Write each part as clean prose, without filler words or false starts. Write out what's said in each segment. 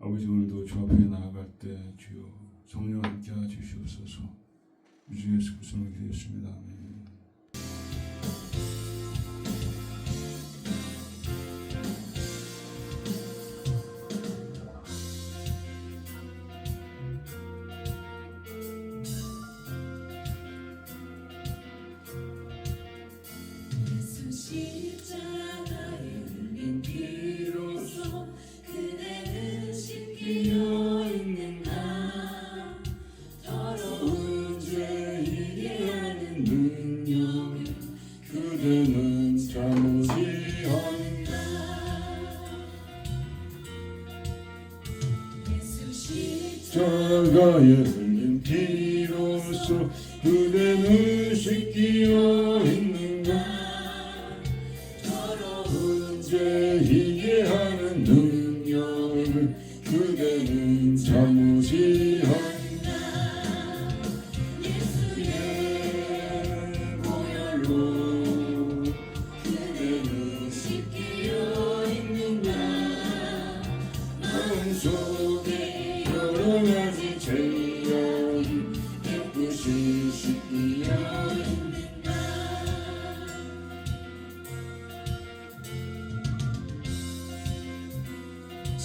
아버지, 오늘도 주 앞에 나아갈 때 주여 성령 함께 하시옵소서. 주 예수 그리스도로 기도했습니다. 아멘. 십자가에 흘린 피로써 그대는 씻기어 있는가. 더러운 죄 이게 하는 능력을 그대는 잠시 하는가. 예수 십자가에 흘린 피로써 그대는 씻기어 있는가. 이게 하는 능력을 그대는 잠시 한다. 예수의 보혈로 그대는 씻기어 있는가. 마음속에 여러 가지 죄악이 깨끗이 씻기어 있는가. 주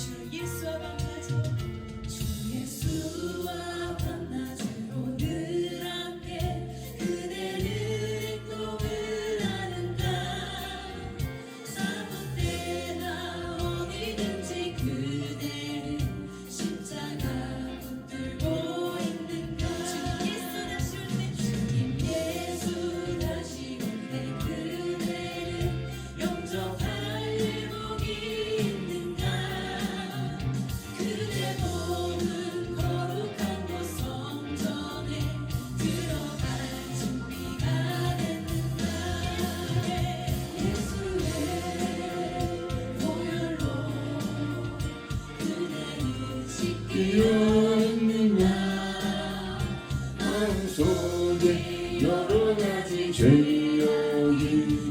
예수와 밤낮으로 늘 함께 그대는 행동을 하는가. 아무 때나 어디든지 그대는 십자가 붙들고 있는가. 주님 예수 다시 올 때 그대는 영접할 일복이 있는가. 그대 몸은 거룩한 곳 성전에 들어갈 준비가 됐는가. 예수의 보혈로 그대는 씻기어 있는가. 마음속에 여러 가지 죄악이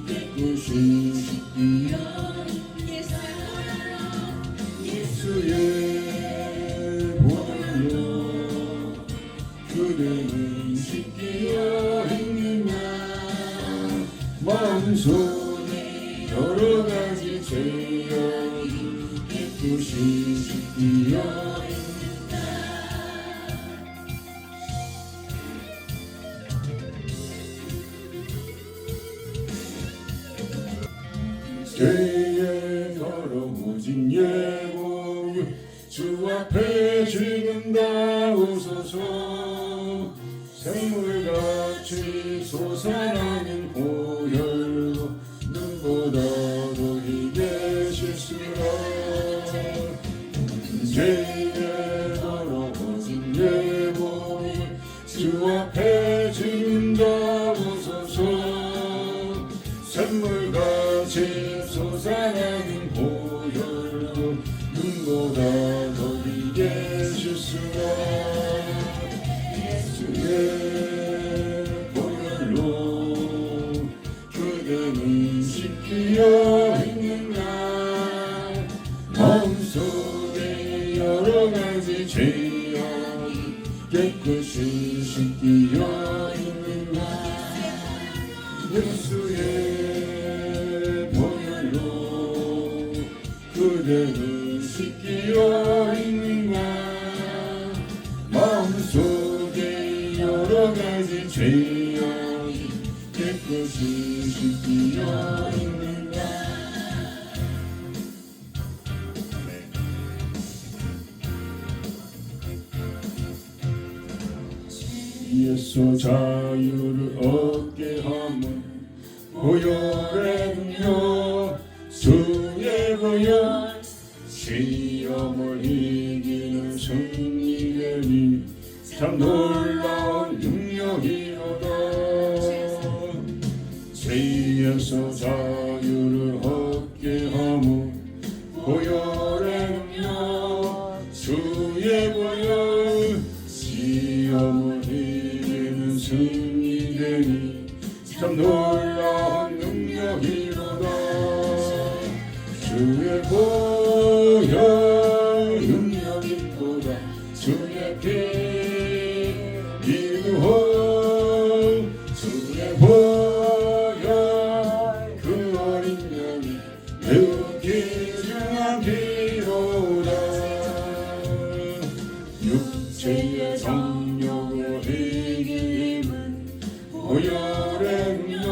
깨끗이 씻기어 예수의 보혈로 그대는 씻기어 있는가. 마음속에 여러 가지 죄악이 깨끗이 씻기어 있는가. 죄의 더러워진 예복을 주 앞에 지금 나오소서. 샘물같이 솟아나는 보혈로 눈보다 더 희게 씻으라. 죄의 더러워진 예복을 주 앞에 지금 나오소서. 샘물같이 솟아나는 보혈로 눈보다 더 희게 씻으라. 예수의 보혈로 그대는 씻기어 있는가. 마음속에 여러 가지 죄악이 깨끗이 씻기어 있는가. 예수의 보혈로 그대는 씻기어 있는가. 마음속에 여러 가지 죄악이 깨끗이 씻기어 있는가. 예수 자유를 얻게 함은 보혈의 능력. 주의 보혈 시험을 이기는 승리되니 참 놀라운 능력이로다. 죄에서 자유를 얻게 함은 보혈의 능력. 주의 보혈 시험을 이기는 승리되니 참 놀라운 능력이로다. 주의 보혈 능력 피로다 육체의 성욕을 이기는 보혈의며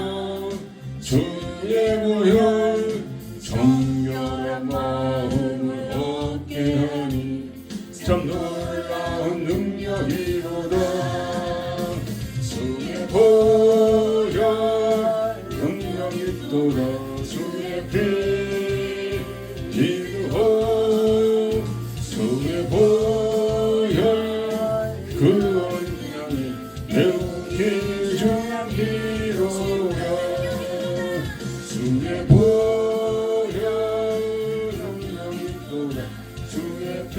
주의 보혈 정결한 마음을 얻게 하니 참 놀라운 능력이로다 주의 보혈 능력이 있도다 주의 피 기도하오 주의 보혈 그 언약이 매우 귀중한 피로다 주의 보혈 능력이 있도다 주의 피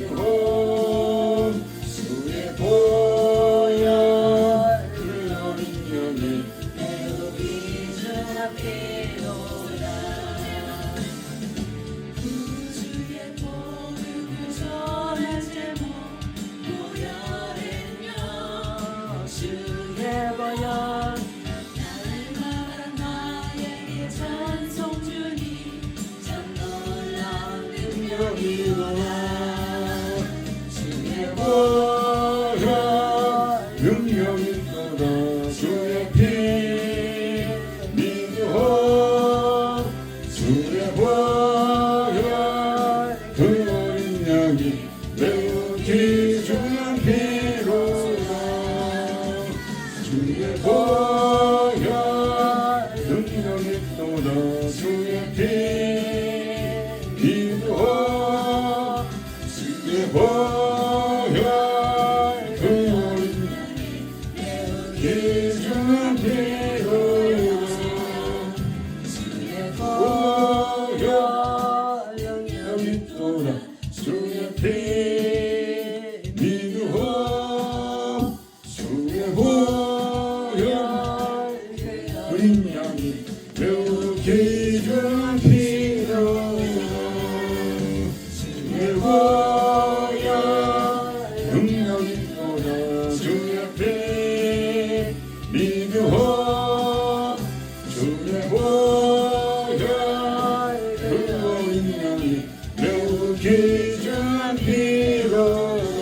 기도하오 주의 보혈 그 언약이 매우 귀중한 피로다 구주의 복음을 전할 제목 보혈의며 주의 보혈 날마다 나에게 찬송 주니 참 놀라운 능력이로다 주의 보혈 능력이 있도다 주의 피 믿으오 주의 보혈 그 어린 양이 매우 귀중한 피로다 주의 보혈 능력이 있도다 주의 피 믿으오 주의 보혈 그 어린 귀중한 피로다 주의 보혈 능력이 있도다 주의 피 믿으오 주의 보혈 어린 양이 매우 귀중한 피로다 주의 보혈 능력이 있도다 주의 피 믿으오 주의 보혈 그 어린 양이 매우 귀중한 피로다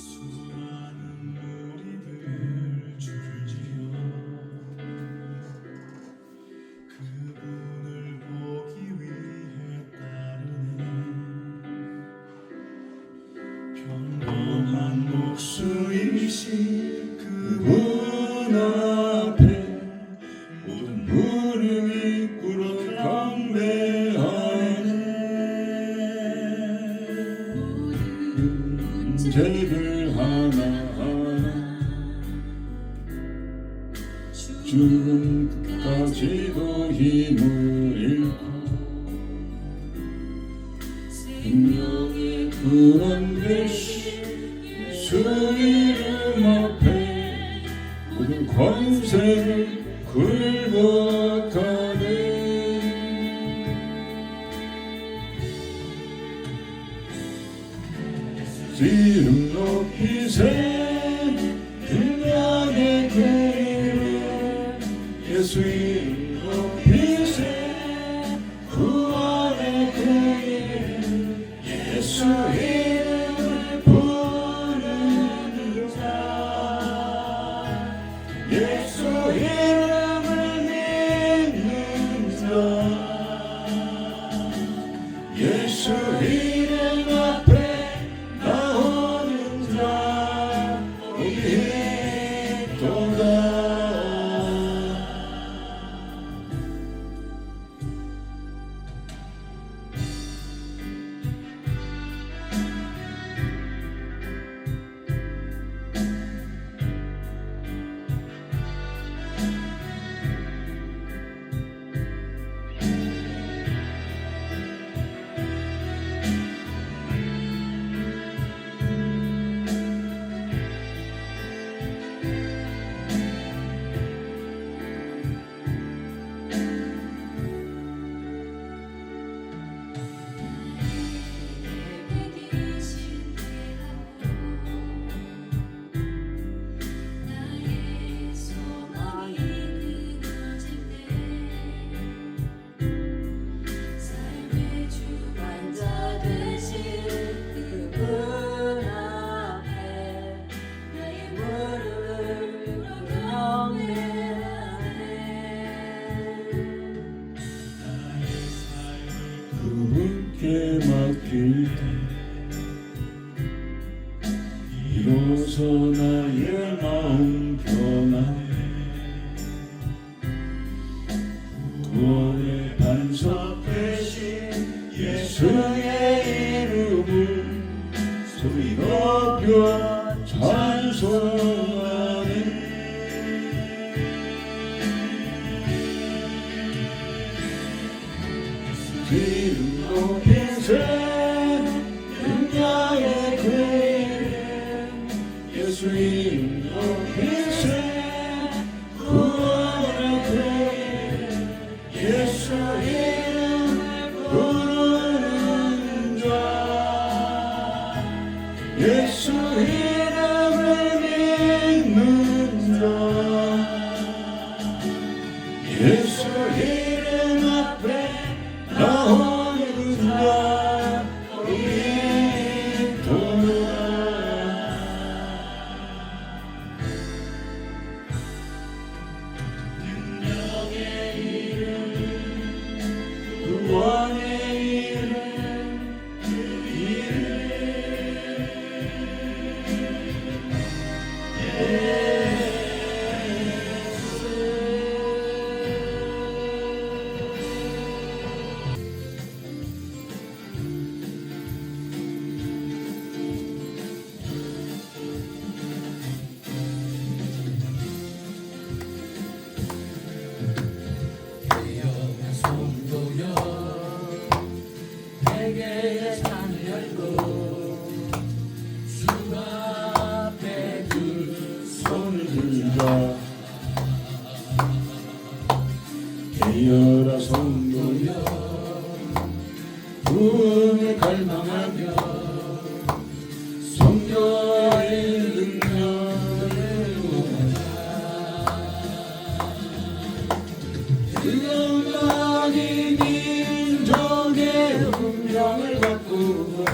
수많은 무리들 줄지어 그분을 보기 위해 따르네 평범한 목수이신 그분 앞에 모든 무릎이 꿇어 경배하네 문제를 하나하나 죽음까지도 힘을 잃고 생명의 구원 되신 주 이름 앞에 모든 권세를 굴복하네 이름 높이세 그녀의 그 이름 예수 이름 높이세 구원의 그 이름 예수 이름을 부르는 자 예수 이름을 믿는 자 예수 이름 앞에 나오는 자 우리 도다 비로소 나의 마음 변하네. 구원의 반석 되신 예수의 이름을 소리 높여 찬송하네. 기름 높인 새 능력의 그 이름 예수 이름 높인 새 구원의 그 이름 예수 이름을 부르는 자 예수 이름을 믿는 자 예수 이름 앞에 나오는 자 믿도다. 능력의 이름 구원의 이름 그 내게 산 열고 주 앞에 두 손을 들자 깨어라 성도여 구원을 갈망하며 성령의 능력을 구하라. 그것만이 민족의 운명을 바꾸고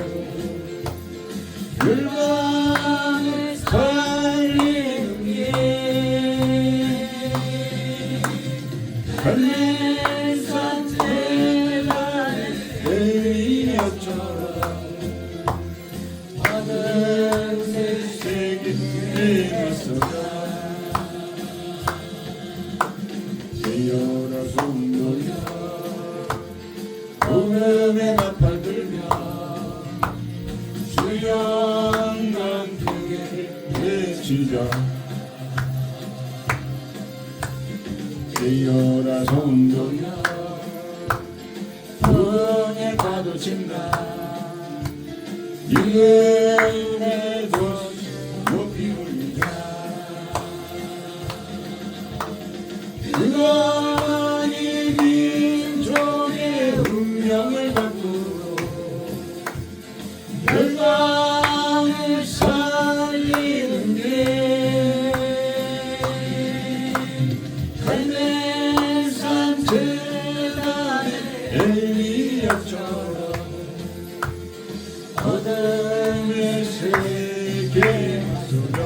열방을 살리는 게 갈매산 제단의 대리였처럼 받은 세계에 나서라. 깨어라 성도여 복음의 나팔 들며 주영광 크게 외치자. 깨어라 성도여 구원의 파도 친다. 이름의 도시 높이 올리자. 그러니 민족의 운명을 바꾸고 열방을 살리는 게 갈매산 제단의 엘리야처럼 어둠의 세계에 나서라.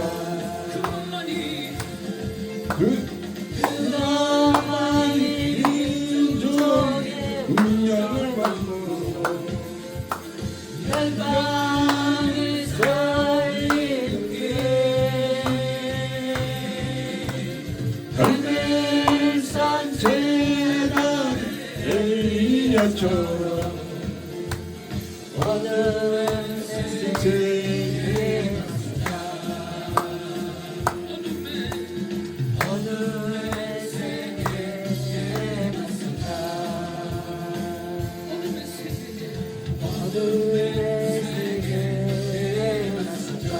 그나마니 민족의 운명을 바꾸고 열방을 살리는 게 갈매산 제단 엘리야처럼 어둠의 세계에 나서라. 어둠의 세계에 나서라. 어둠의 세계에 나서라.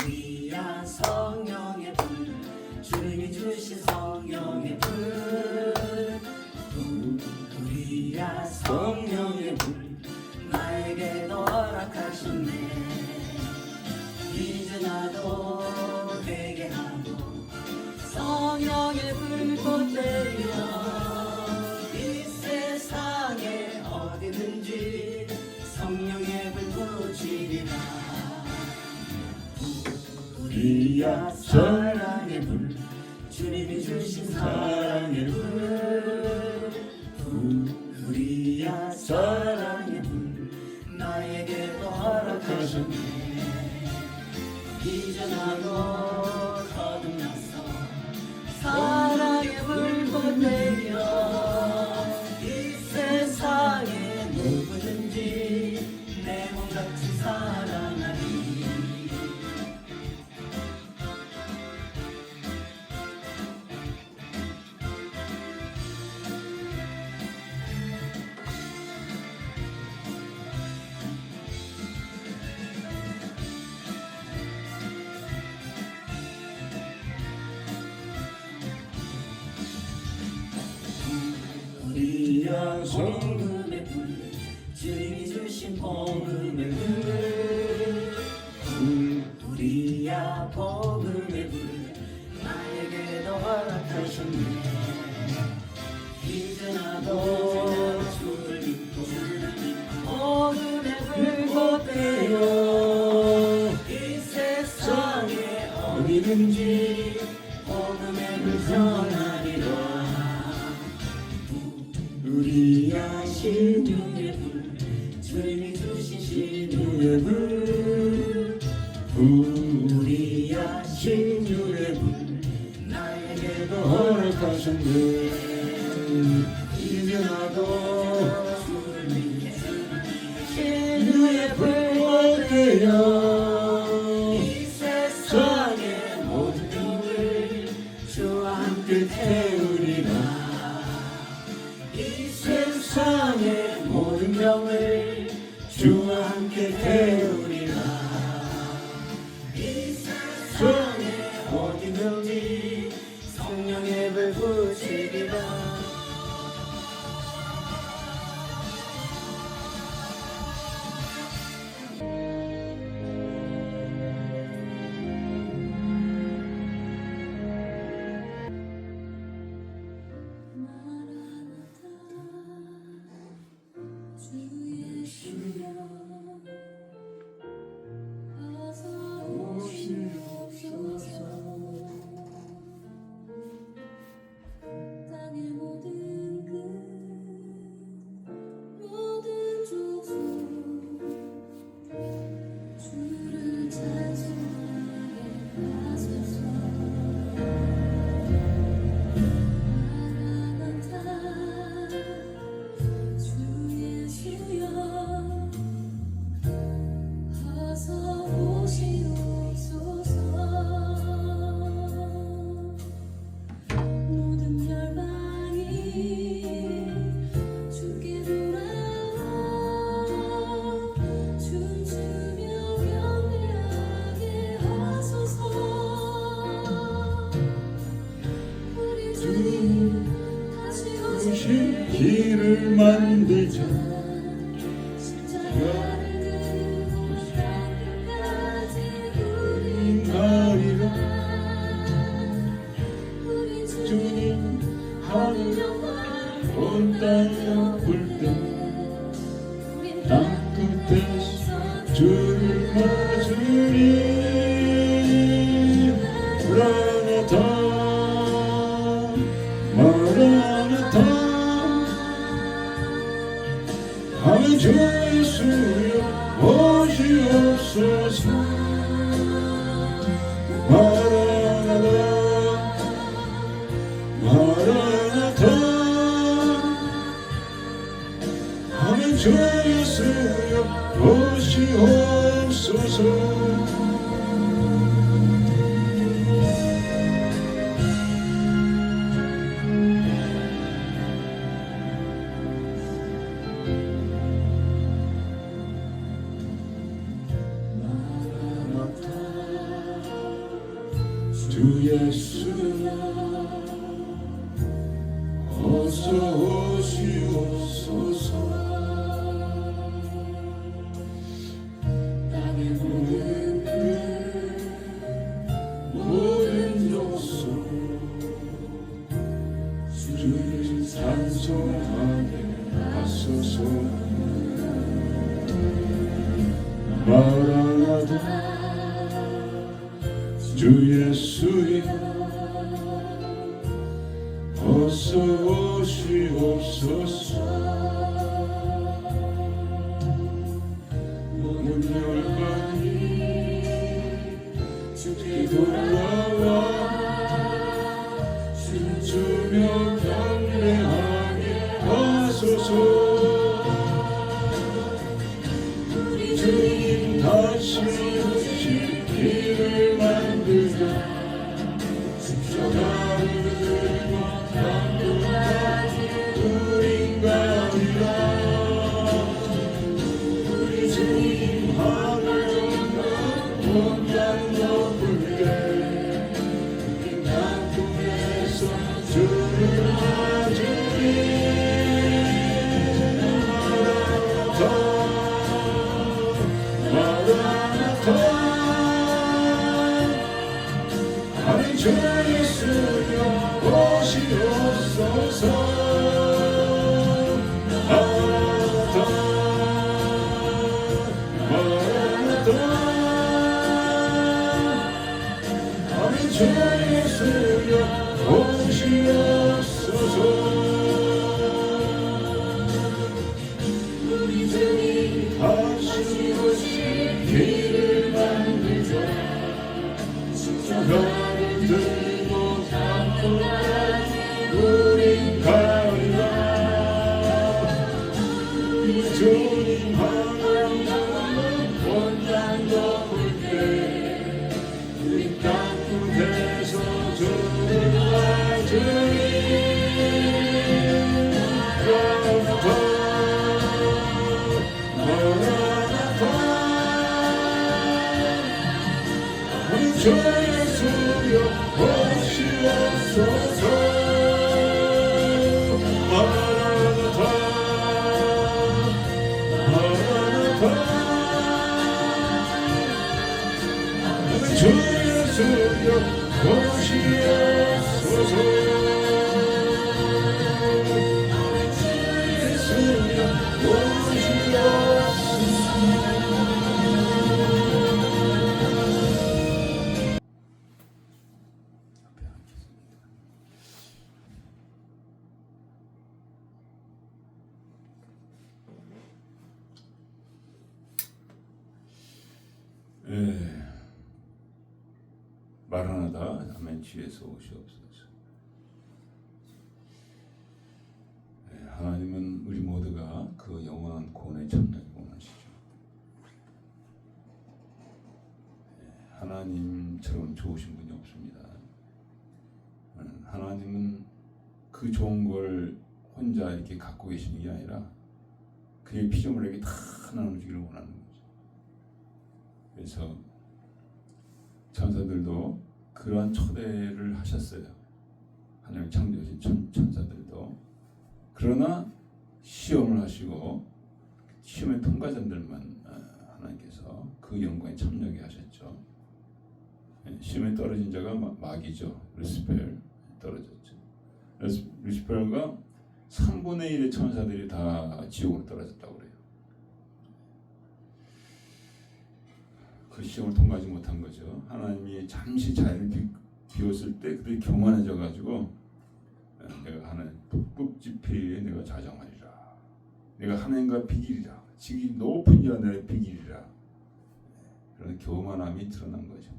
우리야 성령의 불 주님이 주신 성령의 불 우리야 성령의 불 나에게도 허락하셨네. 이제 나도 되게 하고 성령의 불꽃 내려 이 세상에 어디든지 성령의 불 붙이리라. 우리야 사랑의 불 주님이 주신 사랑의 불 우리야 사랑의 불 나에게도 허락하셨네 이제 나도 거듭나서 사랑의 불꽃 내려 이 세상에 누구든지 내 몸같이 사랑하리 우리야 복음의 불 주님이 주신 복음의 불 우리야 복음의 불 나에게도 허락하셨네 이제 나도 주를 믿고 복음의 불꽃 되어 이 세상에 어디든지 복음의 불 전하리라 우리야 신유의 불 주님이 주신 신유의 불 우리야 신유의 불 나에게도 허락하셨네 이제 나도 주를 믿게 신유의 불꽃 되어 이 세상의 모든 병을 주와 함께 태우리라 이 세상의 모든 병을 주와 함께 태우리라 이 세상에 어디든지 성령의 불 붙이리라 길을 만들자 가리라 주님 하늘 온 땅 불때 땅 끝에서 주를 맞으리 마라나타 하면 주 예수여 오시옵소서 마라나타 하면 주 예수여 오시옵소서 주 예수여 어서 오시옵소서 땅에 모든 모든 족속 주를 찬송하게 하소서 마라나타 주 예수여 어서 오시옵소서. 문 열까니 주께 돌아와 춤추며 경배하게 하소서. 주님 다시 오실 길을 만들자. 십자가를 들고 당분간 우린 가리라. 우리 주님 하늘 정말 온단 높을 때 우린 땅굴에서 주를 맞으리. 아니 주 예수여 오시옵소서. 마라나타 마라나타. 아니 주 예수여 오시옵소서. 우리 주님 다시 오실 길을 만들자. 십자가를 들고 땅굴까지 우린 가리라. 주님 하늘 원단 덮을 때 우린 땅굴에서 주를 맞으리. 주 예수여 오시옵소서. 마라나타 마라나타. 주 예수여 오시옵소서. 주 예수여 마라나다. 아멘. 주에서 오시옵소서. 하나님은 우리 모두가 그 영원한 구원에 참여하기 원하시죠. 하나님처럼 좋으신 분이 없습니다. 하나님은 그 좋은 걸 혼자 이렇게 갖고 계시는 게 아니라 그의 피조물에게 다 나눠주기를 원하는 거죠. 그래서 천사들도 그러한 초대를 하셨어요. 하나님 창조하신 천사들도. 그러나 시험을 하시고 시험의 통과자들만 하나님께서 그 영광에 참여하게 하셨죠. 시험에 떨어진 자가 마귀죠. 루시펠 떨어졌죠. 루시펠과 3분의 1의 천사들이 다 지옥으로 떨어졌다고 그래요. 그 시험을 통과하지 못한 거죠. 하나님이 잠시 자리를 비웠을 때 그들이 교만해져 가지고 내가 하나님 북극지폐에 내가 자정하리라. 내가 하나님과 비기리라. 지기 높은 자들의 비기리라. 그런 교만함이 드러난 거죠.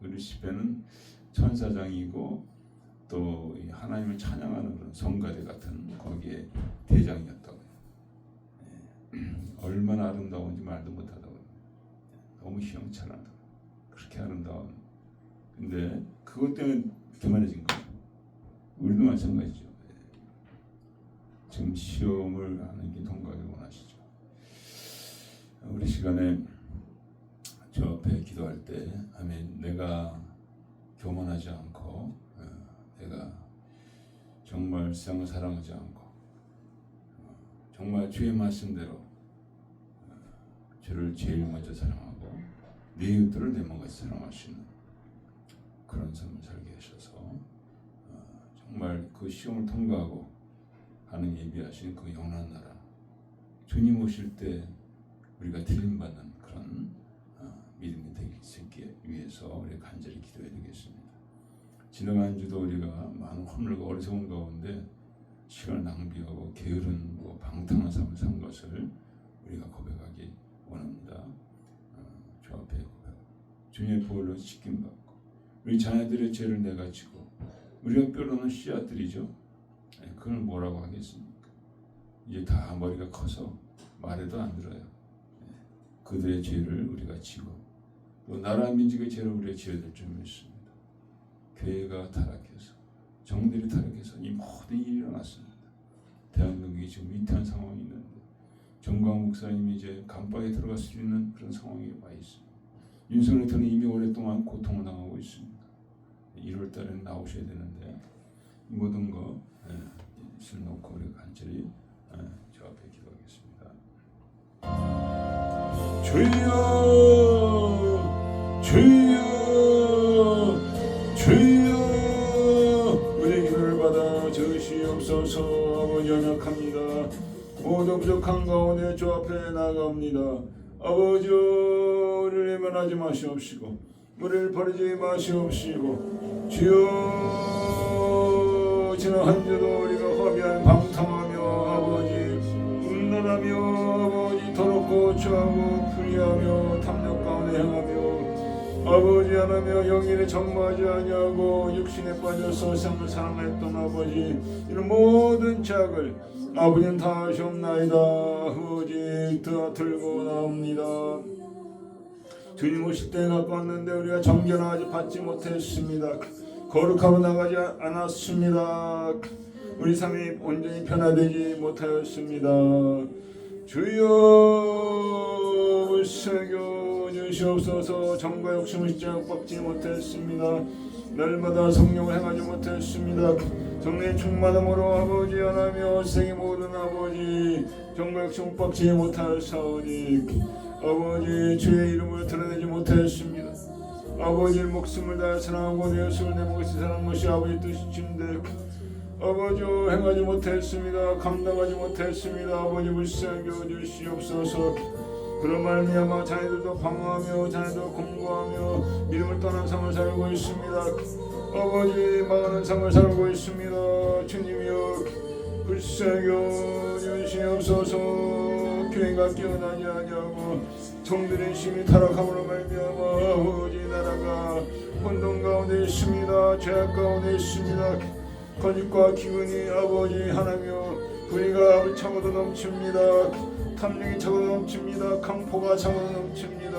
루시페는 천사장이고 또 하나님을 찬양하는 그런 성가대 같은 거기에 대장이었다고. 얼마나 아름다운지 말도 못하다고. 너무 희영찬하다. 그렇게 아름다운. 근데 그것 때문에 교만해진 거예요. 우리도 마찬가지죠. 지금 시험을 하는 게 통과하길 원하시죠. 우리 시간에 저 앞에 기도할 때 아멘. 내가 교만하지 않고 내가 정말 세상을 사랑하지 않고 정말 주의 말씀대로 주를 제일 먼저 사랑하고 내 이웃들을 내 몸같이 사랑할 수 있는 그런 삶을 살게 하셔서 정말 그 시험을 통과하고 하나님 예비하신 그 영원한 나라 주님 오실 때 우리가 드림받는 그런 믿음이 되기 위해서 위해서 우리 간절히 기도해야 되겠습니다. 지나간 주도 우리가 많은 허물과 어리석은 가운데 시간을 낭비하고 게으른 방탕한 삶을 산 것을 우리가 고백하기 원합니다. 주 앞에 고백. 주님의 보혈로 씻김 받고 우리 자녀들의 죄를 내가 지고 우리가 뼈로는 씨앗들이죠. 그걸 뭐라고 하겠습니까? 이제 다 머리가 커서 말해도 안 들어요. 그들의 죄를 우리가 지고 또 나라 민족의 죄를 우리가 지어야 될 줄 믿습니다. 교회가 타락해서 정들이 타락해서 이 모든 일이 일어났습니다. 대한민국이 지금 위태한 상황이 있는데 정광 목사님이 이제 감방에 들어갈 수 있는 그런 상황에 와 있습니다. 윤석열 대통령이 이미 오랫동안 고통을 당하고 있습니다. 1월 달에 나오셔야 되는데 이 모든 것을 놓고 우리가 간절히 저 앞에 기도하겠습니다. 주여 주여 주여 우리 기도를 받아 주시옵소서. 아버지 연약합니다. 모두 부족한 가운데 주 앞에 나갑니다. 아버지 우리를 외면하지 마시옵시고 우리를 버리지 마시옵시고 주여 지난 한 주도 우리가 허비한 방탕하며 아버지 음란하며 아버지 더럽고 추하고 불의하며 탐욕 가운데 행하며 아버지 하나며 영일에 전무하지 아니하고 육신에 빠져서 세상을 사랑했던 아버지 이런 모든 죄악을 아버지는 다 하시옵나이다. 오직 다 들고 나옵니다. 주님 오실 때 나왔는데 우리가 정결하지 받지 못했습니다. 거룩하고 나가지 않았습니다. 우리 삶이 온전히 변화되지 못하였습니다. 주여 불쌍여 주시옵소서. 정과 욕심을 십자가 꺾지 못했습니다. 날마다 성령을 행하지 못했습니다. 성령의 충만함으로 아버지 하나며 세계 모든 아버지 정과 욕심을 꺾지 못하였사오니 아버지 주의 이름을 드러내지 못했습니다. 아버지의 목숨을 다해 사랑하고 내 예수를 내 목을 사랑하는 것이 아버지 뜻이신데 아버지 행하지 못했습니다. 감당하지 못했습니다. 아버지 불쌍히 여주시옵소서. 그런 말미암아 자녀들도 방황하며 자녀도 공부하며 믿음을 떠난 삶을 살고 있습니다. 아버지 망하는 삶을 살고 있습니다. 주님이여 불쌍히 여주시옵소서. 교회가 깨어나지 아니하고 종들의 심히 타락함으로 말미암아 아버지 나라가 혼돈 가운데 있습니다. 죄악 가운데 있습니다. 거짓과 기근이 아버지 하나며 불의가 차고도 넘칩니다. 탐욕이 차고도 넘칩니다. 강포가 차고도 넘칩니다.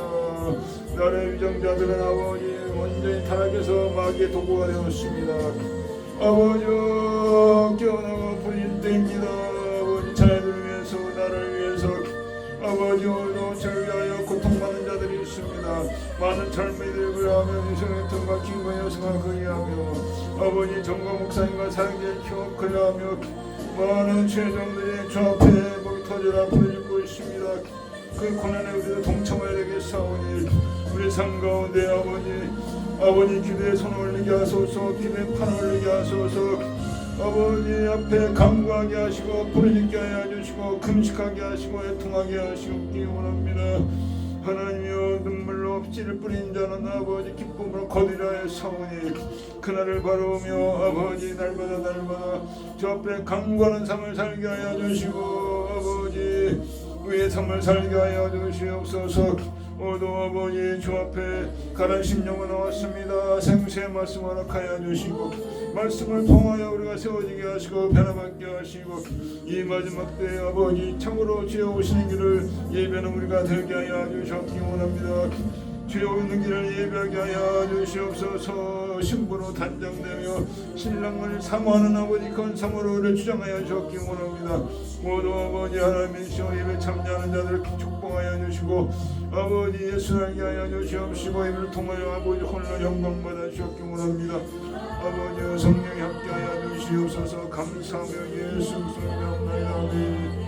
나라의 위정자들은 아버지 완전히 타락해서 마귀의 도구가 되었습니다. 아버지 깨어나고 부릴 때입니다. 아버지 자녀들을 위해서 나를 위해서 아버지 오늘도 저를 위하여 고통받는 자들이 있습니다. 많은 젊은이들 그리하며 유성의 통과 김건희 여성을 그리하며 아버지 정과 목사님과 사랑제를 키워 그리하며 많은 죄정들이 주 앞에 목이 터져라 부르짖고 있습니다. 그 고난에 우리도 동참해야 되겠사오니 우리 삶 가운데 아버지 기도에 손을 올리게 하소서. 기도에 판을 올리게 하소서. 아버지 앞에 간구하게 하시고 부르짖게 하여 주시고 금식하게 하시고 애통하게 하시옵기 원합니다. 하나님이여 눈물로 씨를 뿌린 자는 아버지 기쁨으로 거두리라 하였사오니 그날을 바라오며 아버지 날마다 주 앞에 간구하는 삶을 살게 하여 주시고 아버지 의의 삶을 살게 하여 주시옵소서. 오늘도 아버지 주 앞에 가난 심령으로 나왔습니다. 생수의 말씀을 허락하여 주시고 말씀을 통하여 우리가 세워지게 하시고 변화받게 하시고 이 마지막 때에 아버지 참으로 주여 오시는 길을 예배하는 우리가 되게 하여 주셨기 원합니다. 주여 오는 길을 예배하게 하여 주시옵소서. 신부로 단장되며 신랑을 사모하는 아버지 건성으로 우리를 주장하여 주셨기 원합니다. 모두 아버지 하나님의 시호 예배 참여하는 자들을 축복하여 주시고 아버지 예수 알게 하여 주시옵시고 이를 통하여 아버지 홀로 영광 받아 주셨기 원합니다. 아버지 성령이 함께하여 주시옵소서. 감사하며 예수 그리스도의 아멘.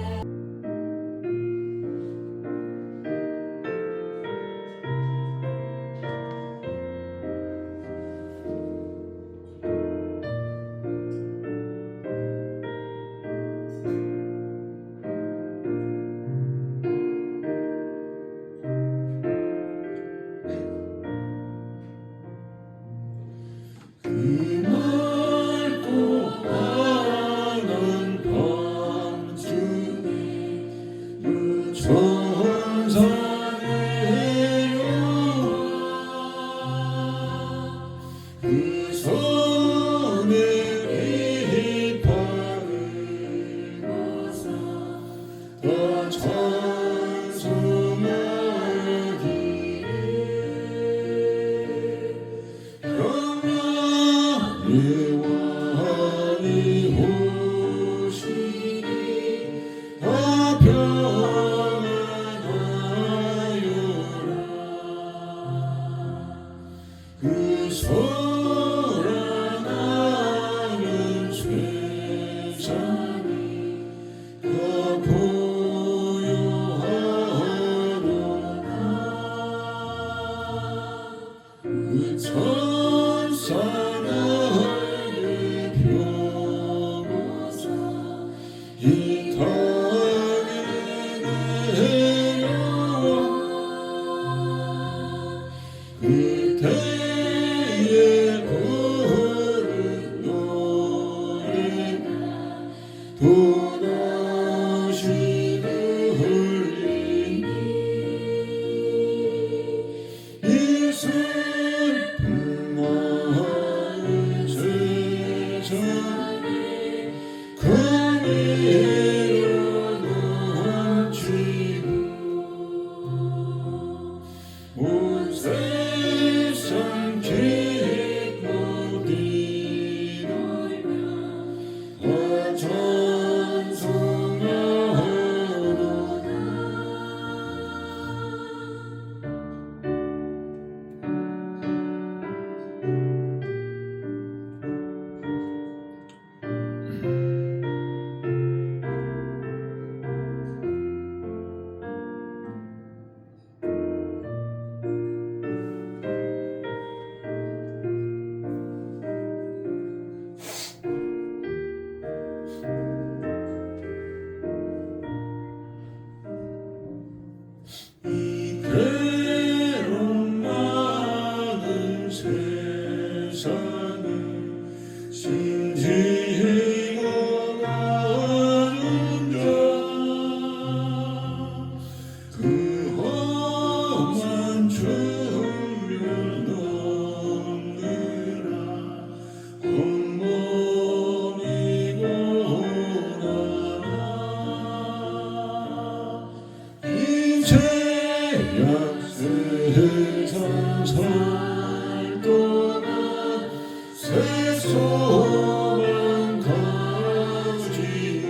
세상 살 동안 새 소망 가지고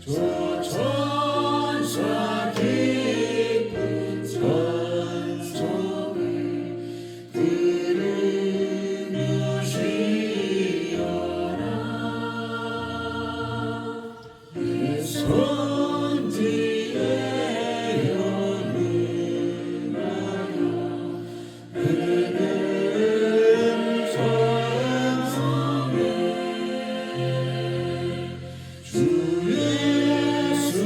저 천사 깊은 찬송을 들으며 쉬어라 내 선지의 영을 하여 에덴 산성에 주 예수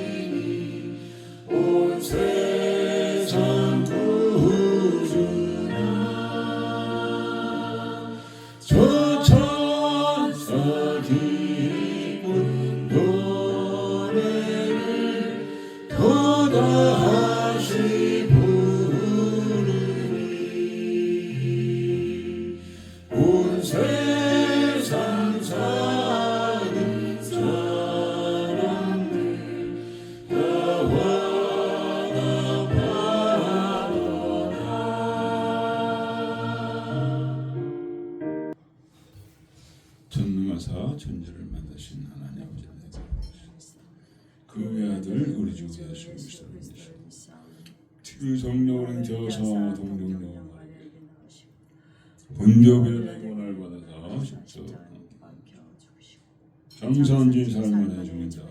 탄생하시니 온 세상 구주나 저 천사 기쁜 노래를 또다시 부르니 온 세상 사는 사람들 나와 바라보라 전능하사 천지를 만드신 하나님 아버지를 그 외아들 우리 주 예수 그리스도를 믿으시고 그 성령을 켜서 동정녀 본교별 행운을 받아서 직접 정선지 삶을 해주는 자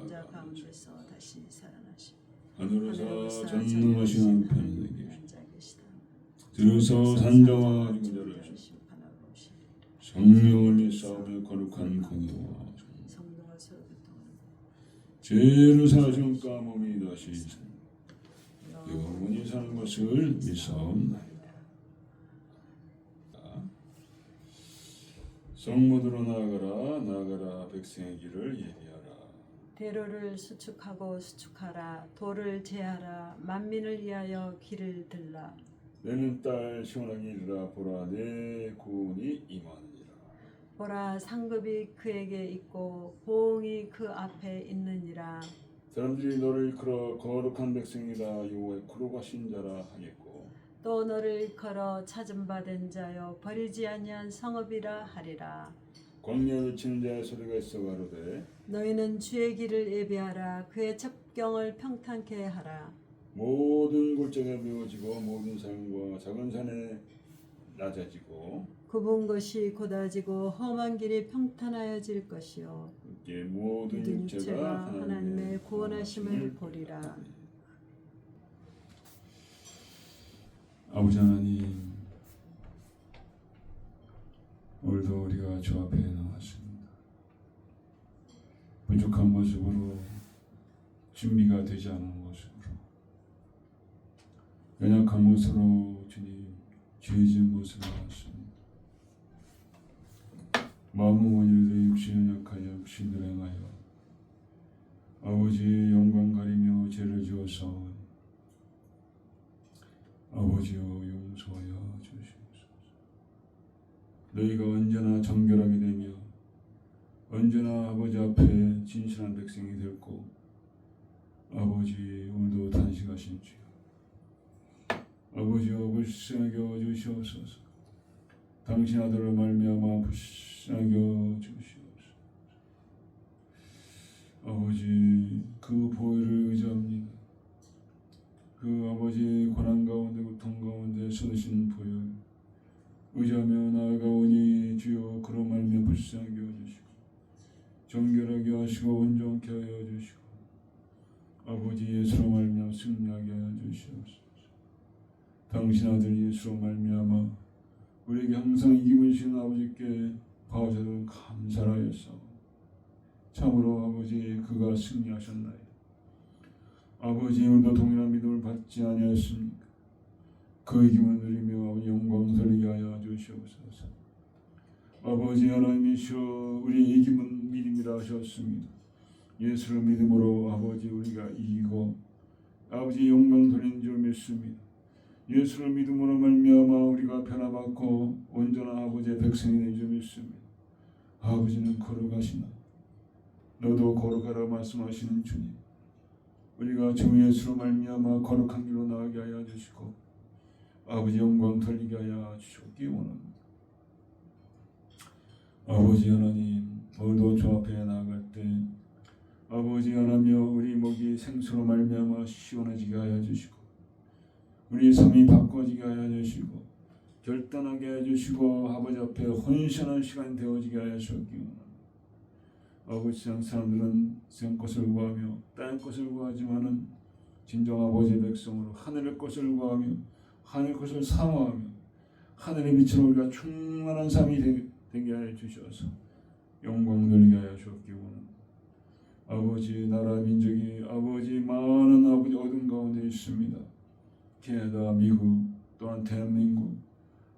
하늘에서 전능하신 한편에 계시다 들어서 산정하 죽은 자를 성령을 믿사오며 거룩한 공의와 죄를 사하신 까몸이 다시 영원히 사는 것을 믿사옵나이다. 성문으로 나아가라 백성의 길을 예비하라 대로를 수축하고 수축하라 돌을 제하라 만민을 위하여 길을 들라 내는 딸 시원하게 이르라 보라 내 구원이 임하느니라 보라 상급이 그에게 있고 보응이 그 앞에 있느니라 사람들이 너를 일컬어 거룩한 백성이다 여호와의 거룩하신 자라 하겠고 또 너를 걸어 찾음 받은 자여 버리지 아니한 성읍이라 하리라 광야를 치는 자의 소리가 있어 가로되 너희는 주의 길을 예비하라 그의 첩경을 평탄케 하라 모든 골짜기가 메워지고 모든 산과 작은 산에 낮아지고 굽은 것이 곧아지고 험한 길이 평탄하여질 것이요 이게 모든 모든 육체가 육체가 하나님의 구원하심을 보리라 아버지 하나님 오늘도 우리가 주 앞에 나왔습니다. 부족한 모습으로 준비가 되지 않은 모습으로 연약한 모습으로 주님 죄진 모습으로 나왔습니다. 마음은 원일도 육신은 약하여 육신을 행하여 아버지의 영광 가리며 죄를 지었사오니 아버지여 용서하여 주시옵소서. 너희가 언제나 정결하게 되며 언제나 아버지 앞에 진실한 백성이 되었고 아버지 오늘도 탄식하신 주여 아버지여 불쌍히 여겨 주시옵소서. 당신 아들을 말미암아 불쌍히 여겨 주시옵소서. 아버지 그 보혈을 의지합니다. 그 아버지의 고난 가운데 고통 가운데 쏟으신 보혈 의지하며 나아가오니 주여 그로 말미암아 불쌍히 여겨주시고 정결하게 하시고 온전케 하여 주시고 아버지 예수로 말미암아 승리하게 하여 주시옵소서. 당신 아들 예수로 말미암아 우리에게 항상 이김을 주신 아버지께 바오셔서 감사하였사오. 참으로 아버지 그가 승리하셨나이다. 아버지 오늘도 동일한 믿음을 받지 아니하였습니까? 그 이김을 누리며 아버지 영광 돌리게 하여 주시옵소서. 아버지 하나님이시여 우리 이김은 믿음이라 하셨습니다. 예수를 믿음으로 아버지 우리가 이기고 아버지 영광 돌리는 줄 믿습니다. 예수를 믿음으로 말미암아 우리가 변화받고 온전한 아버지의 백성이 된 줄 믿습니다. 아버지는 거룩하시나 너도 거룩하라 말씀하시는 주님, 우리가 주 예수로 말미암아 거룩한 길로 나가게 하여 주시고 아버지 영광 돌리게 하여 주시기 원합니다. 아버지 하나님, 오늘도 주 앞에 나아갈 때 아버지 하나며 우리 목이 생수로 말미암아 시원해지게 하여 주시고 우리 삶이 바꿔지게 하여 주시고 결단하게 하여 주시고 아버지 앞에 헌신하는 시간이 되어지게 하여 주시기 원합니다. 아버지, 세상 사람들은 세상 것을 구하며 땅의 것을 구하지만은 진정 아버지의 백성으로 하늘의 것을 구하며 하늘 것을 사모하며 하늘의 빛으로 우리가 충만한 삶이 되게 하여 주셔서 영광 돌리게 하여 주옵기 원합니다. 아버지, 나라 민족이 아버지 많은 아버지 어둠 가운데 있습니다. 캐나다, 미국, 또한 대한민국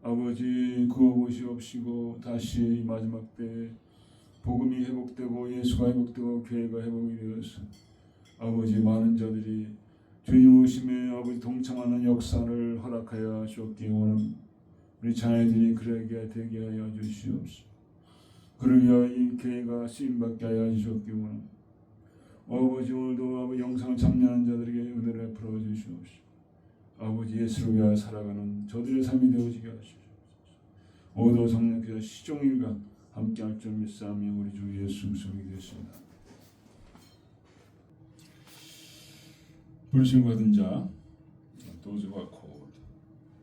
아버지 구호보시옵시고 다시 마지막 때 복음이 회복되고 예수가 회복되고 교회가 회복이 되어서 아버지 많은 자들이 주님 오심에 아버지 동참하는 역사를 허락하여 주옵기 원합니다. 우리 자녀들이 그러게 되게 하여 주시옵소서. 그를 위하여 이 교회가 쓰임받게 하여 주옵기 원합니다. 아버지, 오늘도 아버지 영상을 참여하는 자들에게 은혜를 베풀어 주시옵소서. 아버지, 예수를 위하여 살아가는 저들의 삶이 되어지게 하시옵소서. 오늘도 성령께서 시종일관 함께할 줄 믿사오며 우리 주 예수 그리스도의 되었습니다. 부르심 받은 자 Those who are called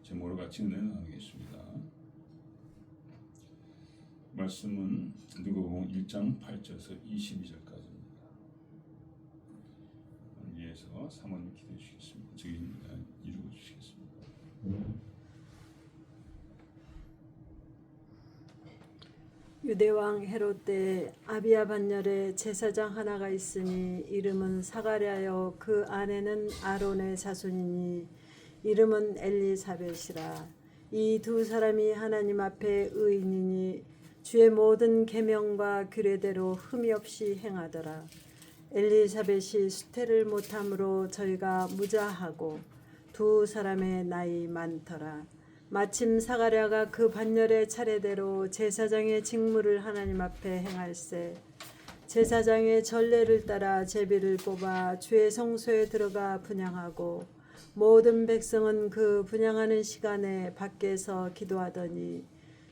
제목으로 같이 은혜 나누겠습니다. 말씀은 누가복음 1장 8절에서 22절까지입니다. 위에서 사모님 기도해 주시겠습니다. 저희입니다. 이루어 주시겠습니다. 유대왕 헤롯 때 아비야 반열에 제사장 하나가 있으니 이름은 사가랴여 그 아내는 아론의 자손이니 이름은 엘리사벳이라. 이 두 사람이 하나님 앞에 의인이니 주의 모든 계명과 규례대로 흠이 없이 행하더라. 엘리사벳이 수태를 못함으로 저희가 무자하고 두 사람의 나이 많더라. 마침 사가랴가 그 반열의 차례대로 제사장의 직무를 하나님 앞에 행할세 제사장의 전례를 따라 제비를 뽑아 주의 성소에 들어가 분향하고 모든 백성은 그 분향하는 시간에 밖에서 기도하더니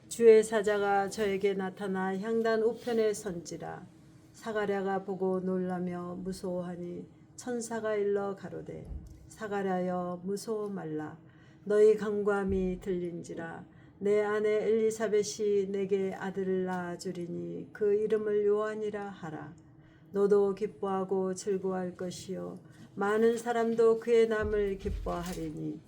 주의 사자가 저에게 나타나 향단 우편에 선지라. 사가랴가 보고 놀라며 무서워하니 천사가 일러 가로되 사가랴여 무서워 말라. 너희 간구함이 들린지라. 내 아내 엘리사벳이 내게 아들을 낳아주리니 그 이름을 요한이라 하라. 너도 기뻐하고 즐거워할 것이요 많은 사람도 그의 남을 기뻐하리니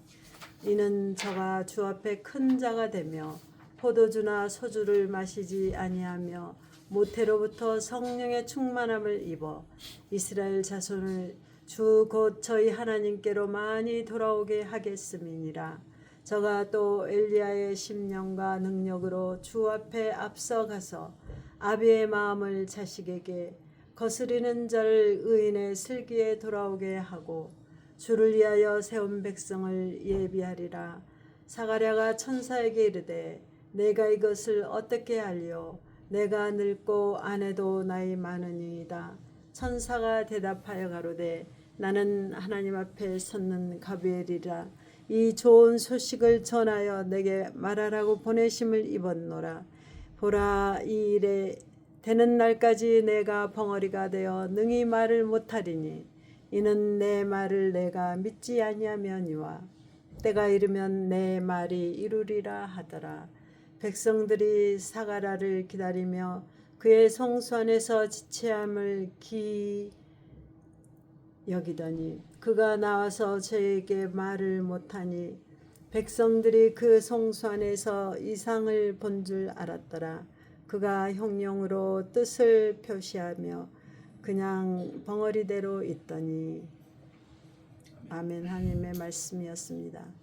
이는 저가 주 앞에 큰 자가 되며 포도주나 소주를 마시지 아니하며 모태로부터 성령의 충만함을 입어 이스라엘 자손을 주 곧 저희 하나님께로 많이 돌아오게 하겠음이니라. 저가 또 엘리야의 심령과 능력으로 주 앞에 앞서가서 아비의 마음을 자식에게 거스리는 자를 의인의 슬기에 돌아오게 하고 주를 위하여 세운 백성을 예비하리라. 사가랴가 천사에게 이르되 내가 이것을 어떻게 알리오? 내가 늙고 아내도 나이 많으니이다. 천사가 대답하여 가로되 나는 하나님 앞에 섰는 가브리엘이라. 이 좋은 소식을 전하여 내게 말하라고 보내심을 입었노라. 보라, 이 일에 되는 날까지 내가 벙어리가 되어 능히 말을 못하리니 이는 내 말을 내가 믿지 아니하며니와 때가 이르면 내 말이 이루리라 하더라. 백성들이 사가랴를 기다리며 그의 성소 안에서 지체함을 여기더니 그가 나와서 저에게 말을 못하니 백성들이 그 성소 안에서 이상을 본 줄 알았더라. 그가 형용으로 뜻을 표시하며 그냥 벙어리대로 있더니. 아멘. 하나님의 말씀이었습니다.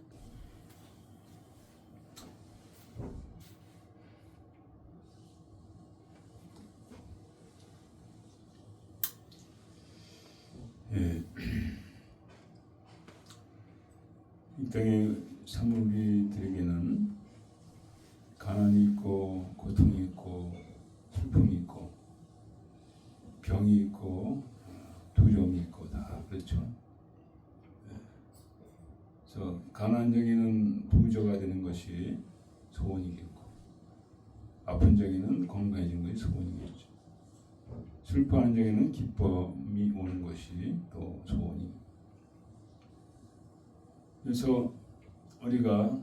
예. 이 땅의 사모들에게는 가난이 있고 고통이 있고 슬픔이 있고 병이 가난한 정에는 부자가 되는 것이 소원이겠고, 아픈 정에는 건강해지는 것이 소원이겠죠. 슬퍼하는 정에는 기쁨이 오는 것이 또 소원이. 그래서 우리가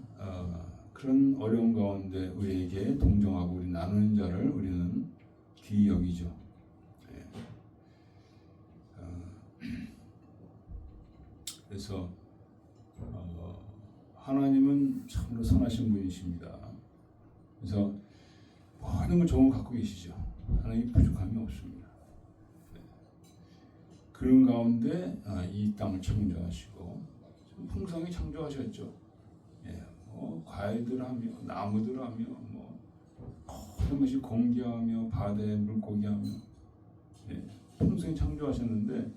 그런 어려운 가운데 우리에게 동정하고 우리 나누는 자를 우리는 귀히 여기죠. 그래서 하나님은 참으로 선하신 분이십니다. 그래서 모든 걸 좋은 걸 갖고 계시죠. 하나님 부족함이 없습니다. 그런 가운데 이 땅을 창조하시고 풍성히 창조하셨죠. 과일들하며 나무들하며 모든 것이 공기하며 바다에 물고기하며 풍성히 창조하셨는데,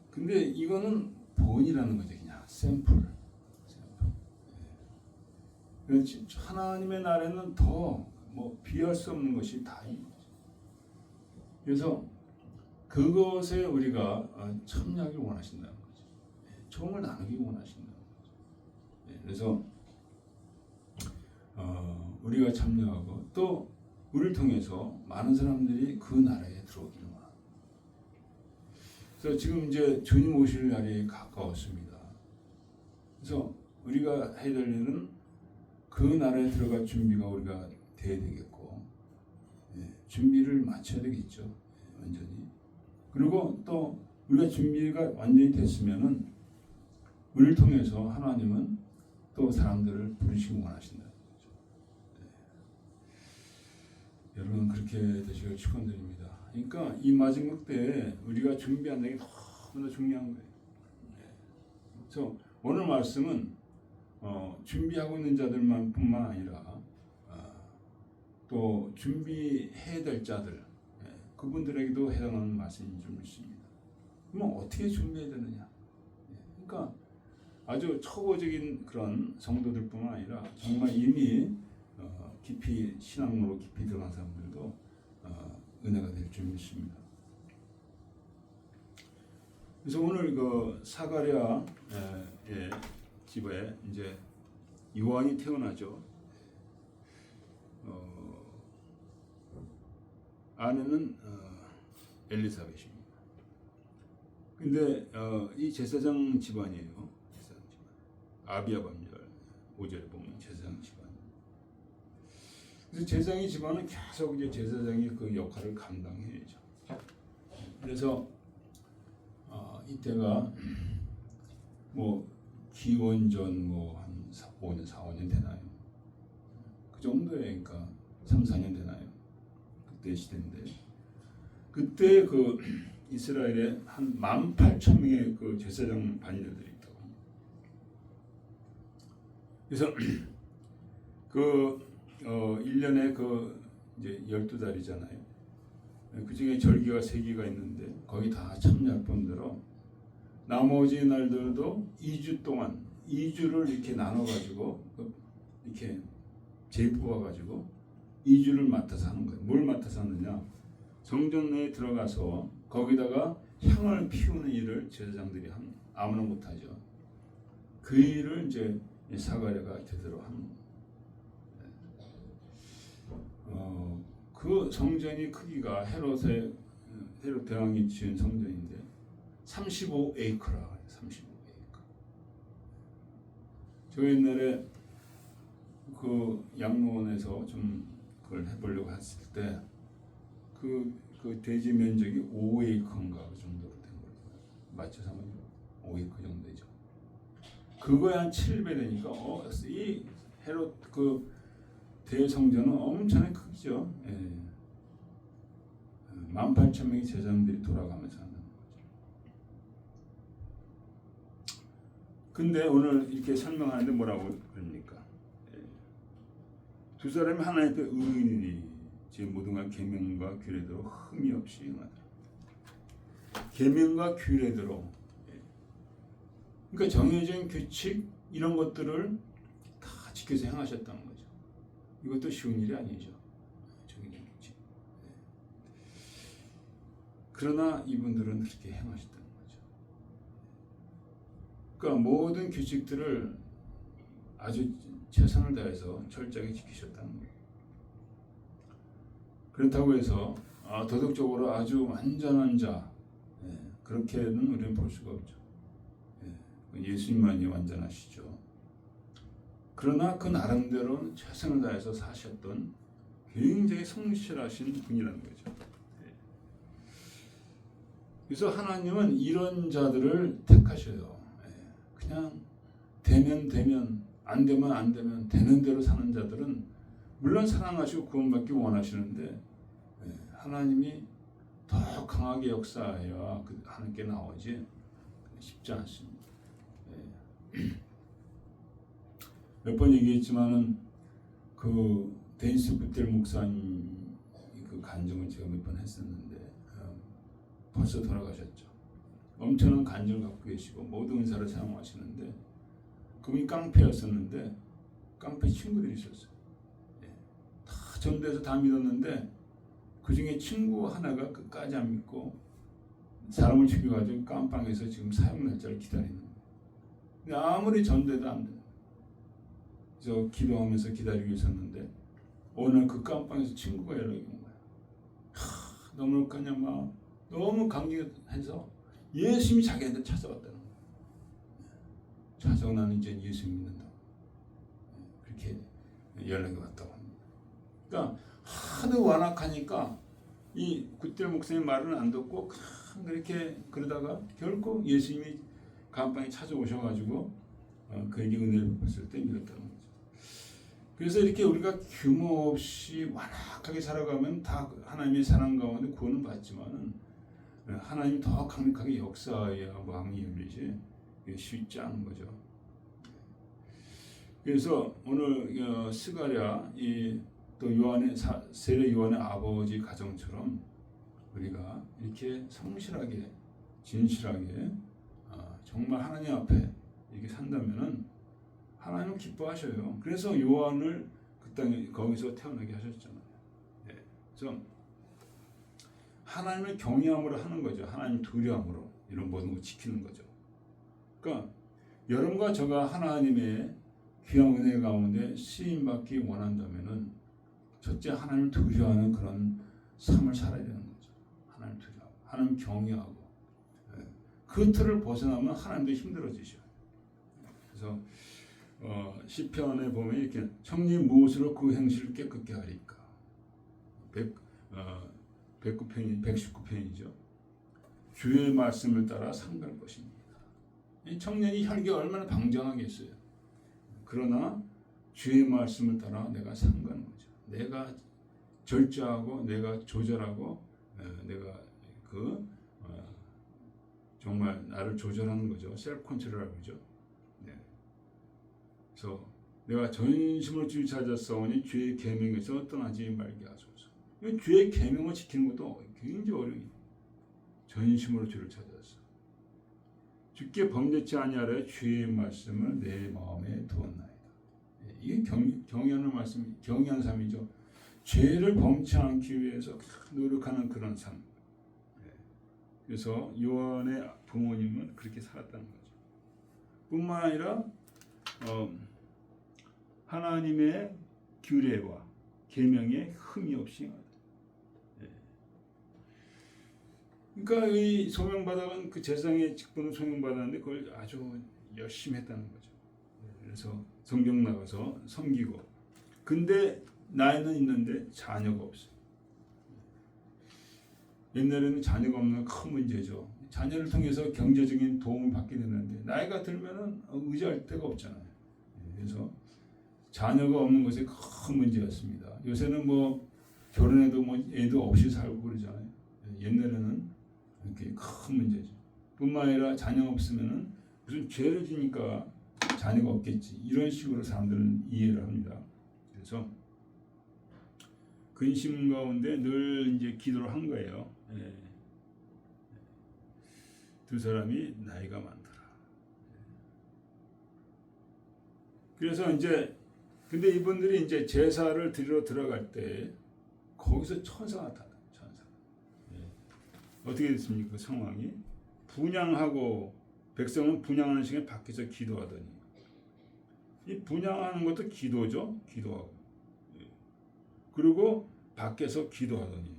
근데 이거는 본이라는 거죠. 그냥 샘플. 하나님의 나라에는 더 비할 수 없는 것이 다 있는 거죠. 그래서 그것에 우리가 참여하길 원하신다는 거죠. 종을 나누기 원하신다는 거죠. 그래서 우리가 참여하고 또 우리를 통해서 많은 사람들이 그 나라에 들어오기를 원합니다. 그래서 지금 이제 주님 오실 날이 가까웠습니다. 그래서 우리가 해야 될 일은 그 나라에 들어갈 준비가 우리가 돼야 되겠고, 준비를 마쳐야 되겠죠. 완전히. 그리고 또 우리가 준비가 완전히 됐으면은 우리를 통해서 하나님은 또 사람들을 부르시고 원하신다는 거죠. 여러분 그렇게 되시길 축원드립니다. 그러니까 이 마지막 때에 우리가 준비한다는 게 너무나 중요한 거예요. 그래서 오늘 말씀은 준비하고 있는 자들만 뿐만 아니라 또 준비해야 될 자들, 그분들에게도 해당하는 말씀인 줄 믿습니다. 그럼 어떻게 준비해야 되느냐? 그러니까 아주 초보적인 그런 성도들뿐만 아니라 정말 이미 깊이 신앙으로 깊이 들어간 사람들도 은혜가 될 줄 믿습니다. 그래서 오늘 그 사가랴의 집에 이제 요한이 태어나죠. 아내는 엘리사벳입니다. 근데 이 제사장 집안이에요. 제사장 집안. 아비야 반절 5절에 보면 제사장 집안. 그래서 제사장의 집안은 계속 이제 제사장이 그 역할을 감당해야죠. 그래서 이때가 기원전 한 5년, 4, 5년 되나요? 그 정도에 그러니까 3, 4년 되나요? 그때 시대인데, 그때 그 이스라엘에 한 18,000명의 그 제사장 반열들이 있다고 합니다. 그래서 그 1년에 그 이제 12달이잖아요. 그 중에 절기가 3개가 있는데 거기 다 참여할 뿐더러 나머지 날들도 2주 동안 2주를 이렇게 나눠가지고 이렇게 재뽑아가지고 2주를 맡아서 하는 거예요. 뭘 맡아서 하느냐? 성전 내에 들어가서 거기다가 향을 피우는 일을 제사장들이 아무나 못하죠. 그 일을 이제 사가랴가 제대로 하는 거예요. 그 성전이 크기가 헤롯 대왕이 지은 성전인데 35에이커라. 35에이커. 저 옛날에 그 양로원에서 좀 그걸 해보려고 했을 때 그 대지 면적이 5에이커인가 그 정도로 된 거예요. 맞춰서 하면 5에이커 정도 되죠. 그거에 한 7배 되니까 이 헤롯 그 대성전은 엄청나게 크죠. 18,000명의 제사장들이 돌아가면서 하는 거죠. 근데 오늘 이렇게 설명하는데 뭐라고 그럽니까? 두 사람이 하나님 앞에 의인이니 제 모든 것 계명과 규례대로 흠이 없이 행하더라. 계명과 규례대로, 그러니까 정해진 규칙 이런 것들을 다 지켜서 행하셨다는 거죠. 이것도 쉬운 일이 아니죠. 정해진 규칙. 그러나 이분들은 그렇게 행하셨다는 거죠. 그러니까 모든 규칙들을 아주 최선을 다해서 철저하게 지키셨다는 거예요. 그렇다고 해서 도덕적으로 아주 완전한 자, 그렇게는 우리는 볼 수가 없죠. 예수님만이 완전하시죠. 그러나 그 나름대로 최선을 다해서 사셨던 굉장히 성실하신 분이라는 거죠. 그래서 하나님은 이런 자들을 택하셔요. 그냥 되면 안 되면 안 되면 되는 대로 사는 자들은 물론 사랑하시고 구원받기 원하시는데 하나님이 더 강하게 역사해야 하나님께 나오지 쉽지 않습니다. 몇 번 얘기했지만은 그 데니스 부텔 목사님 그 간증을 제가 몇 번 했었는데 벌써 돌아가셨죠. 엄청난 간증을 갖고 계시고 모든 은사를 사용하시는데 그분이 깡패였었는데 깡패 친구들이 있었어요. 다 전도해서 다 믿었는데 그 중에 친구 하나가 끝까지 안 믿고 사람을 죽여가지고 깜빵에서 지금 사형 날짜를 기다리는 거예요. 근데 아무리 전도해도 안 돼요. 그래서 기도하면서 기다리고 있었는데 어느 날 그 깜빵에서 친구가 연락이 온 거예요. 너무 그냥 막 너무 감격해서 예수님이 자기한테 찾아왔다는 거예요. 찾아오고 나는 이제 예수 믿는다. 그렇게 연락이 왔다고 합니다. 그러니까 하도 완악하니까 이 굿델 목사님 말은 안 듣고 그렇게 그러다가 결코 예수님이 감방에 찾아오셔가지고 그에게 은혜를 베풀었을 때 믿었다는 거죠. 그래서 이렇게 우리가 규모 없이 완악하게 살아가면 다 하나님의 사랑 가운데 구원을 받지만은 하나님이 더 강력하게 역사해야 마음이 열리지 쉽지 않은 거죠. 그래서 오늘 스가랴 또 요한의 세례 요한의 아버지 가정처럼 우리가 이렇게 성실하게 진실하게 정말 하나님 앞에 이렇게 산다면은 하나님은 기뻐하셔요. 그래서 요한을 그 땅에 거기서 태어나게 하셨잖아요. 그래서 하나님을 경외함으로 하는 거죠. 하나님 두려움으로 이런 모든 걸 지키는 거죠. 그러니까 여러분과 저가 하나님의 귀한 은혜 가운데 쓰임받기 원한다면은 첫째 하나님을 두려워하는 그런 삶을 살아야 되는 거죠. 하나님 두려워, 하나님 경외하고 그 틀을 벗어나면 하나님도 힘들어지셔요. 그래서 시편에 보면 이렇게 청님 무엇으로 그 행실을 깨끗게 하리까 119편이죠. 주의 말씀을 따라 상갈 것입니다. 이 청년이 혈기가 얼마나 방정하겠어요. 그러나 주의 말씀을 따라 내가 상가는 거죠. 내가 절제하고 내가 조절하고 내가 정말 나를 조절하는 거죠. 셀프 컨트롤이라고 그러죠. 그래서 내가 전심으로 주를 찾았사오니 주의 계명에서 떠나지 말게 하소서. 주의 계명을 지키는 것도 굉장히 어려워요. 전심으로 주를 찾았어. 주께 범죄치 아니하려 주의 말씀을 내 마음에 두었나이다. 이게 경외하는 말씀, 경외하는 삶이죠. 죄를 범치 않기 위해서 노력하는 그런 삶. 그래서 요한의 부모님은 그렇게 살았다는 거죠. 뿐만 아니라 하나님의 규례와 계명에 흠이 없이 그러니까 이 소명받아간 그 제사장의 직분을 소명받았는데 그걸 아주 열심히 했다는 거죠. 그래서 성경 나가서 섬기고 근데 나이는 있는데 자녀가 없어요. 옛날에는 자녀가 없는 건 큰 문제죠. 자녀를 통해서 경제적인 도움을 받게 되는데 나이가 들면은 의지할 데가 없잖아요. 그래서 자녀가 없는 것이 큰 문제였습니다. 요새는 뭐 결혼해도 뭐 애도 없이 살고 그러잖아요. 옛날에는 이렇게 큰 문제죠. 뿐만 아니라 자녀 없으면은 무슨 죄를 지니까 자녀가 없겠지. 이런 식으로 사람들은 이해를 합니다. 그래서 근심 가운데 늘 이제 기도를 한 거예요. 두 사람이 나이가 많더라. 그래서 이제 근데 이분들이 이제 제사를 드리러 들어갈 때 거기서 천사가 나타나. 천사. 어떻게 됐습니까? 그 상황이 분향하고 백성은 분향하는 시간에 밖에서 기도하더니 이 분향하는 것도 기도죠. 기도하고 그리고 밖에서 기도하더니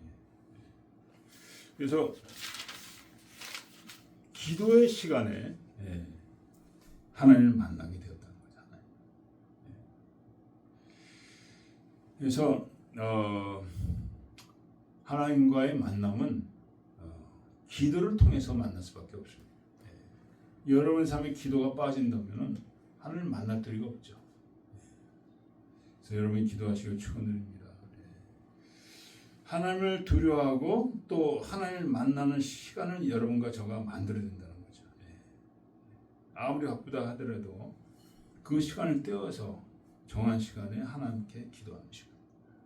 그래서 기도의 시간에 하나님을 만나게 되었다는 거잖아요. 그래서 하나님과의 만남은 기도를 통해서 만날 수밖에 없습니다. 여러분 삶에 기도가 빠진다면 하나님을 만날 도리가 없죠. 그래서 여러분이 기도하시길 축원드립니다. 하나님을 두려워하고 또 하나님을 만나는 시간을 여러분과 저가 만들어야 된다는 거죠. 아무리 바쁘다 하더라도 그 시간을 떼어서 정한 시간에 하나님께 기도하는 시간,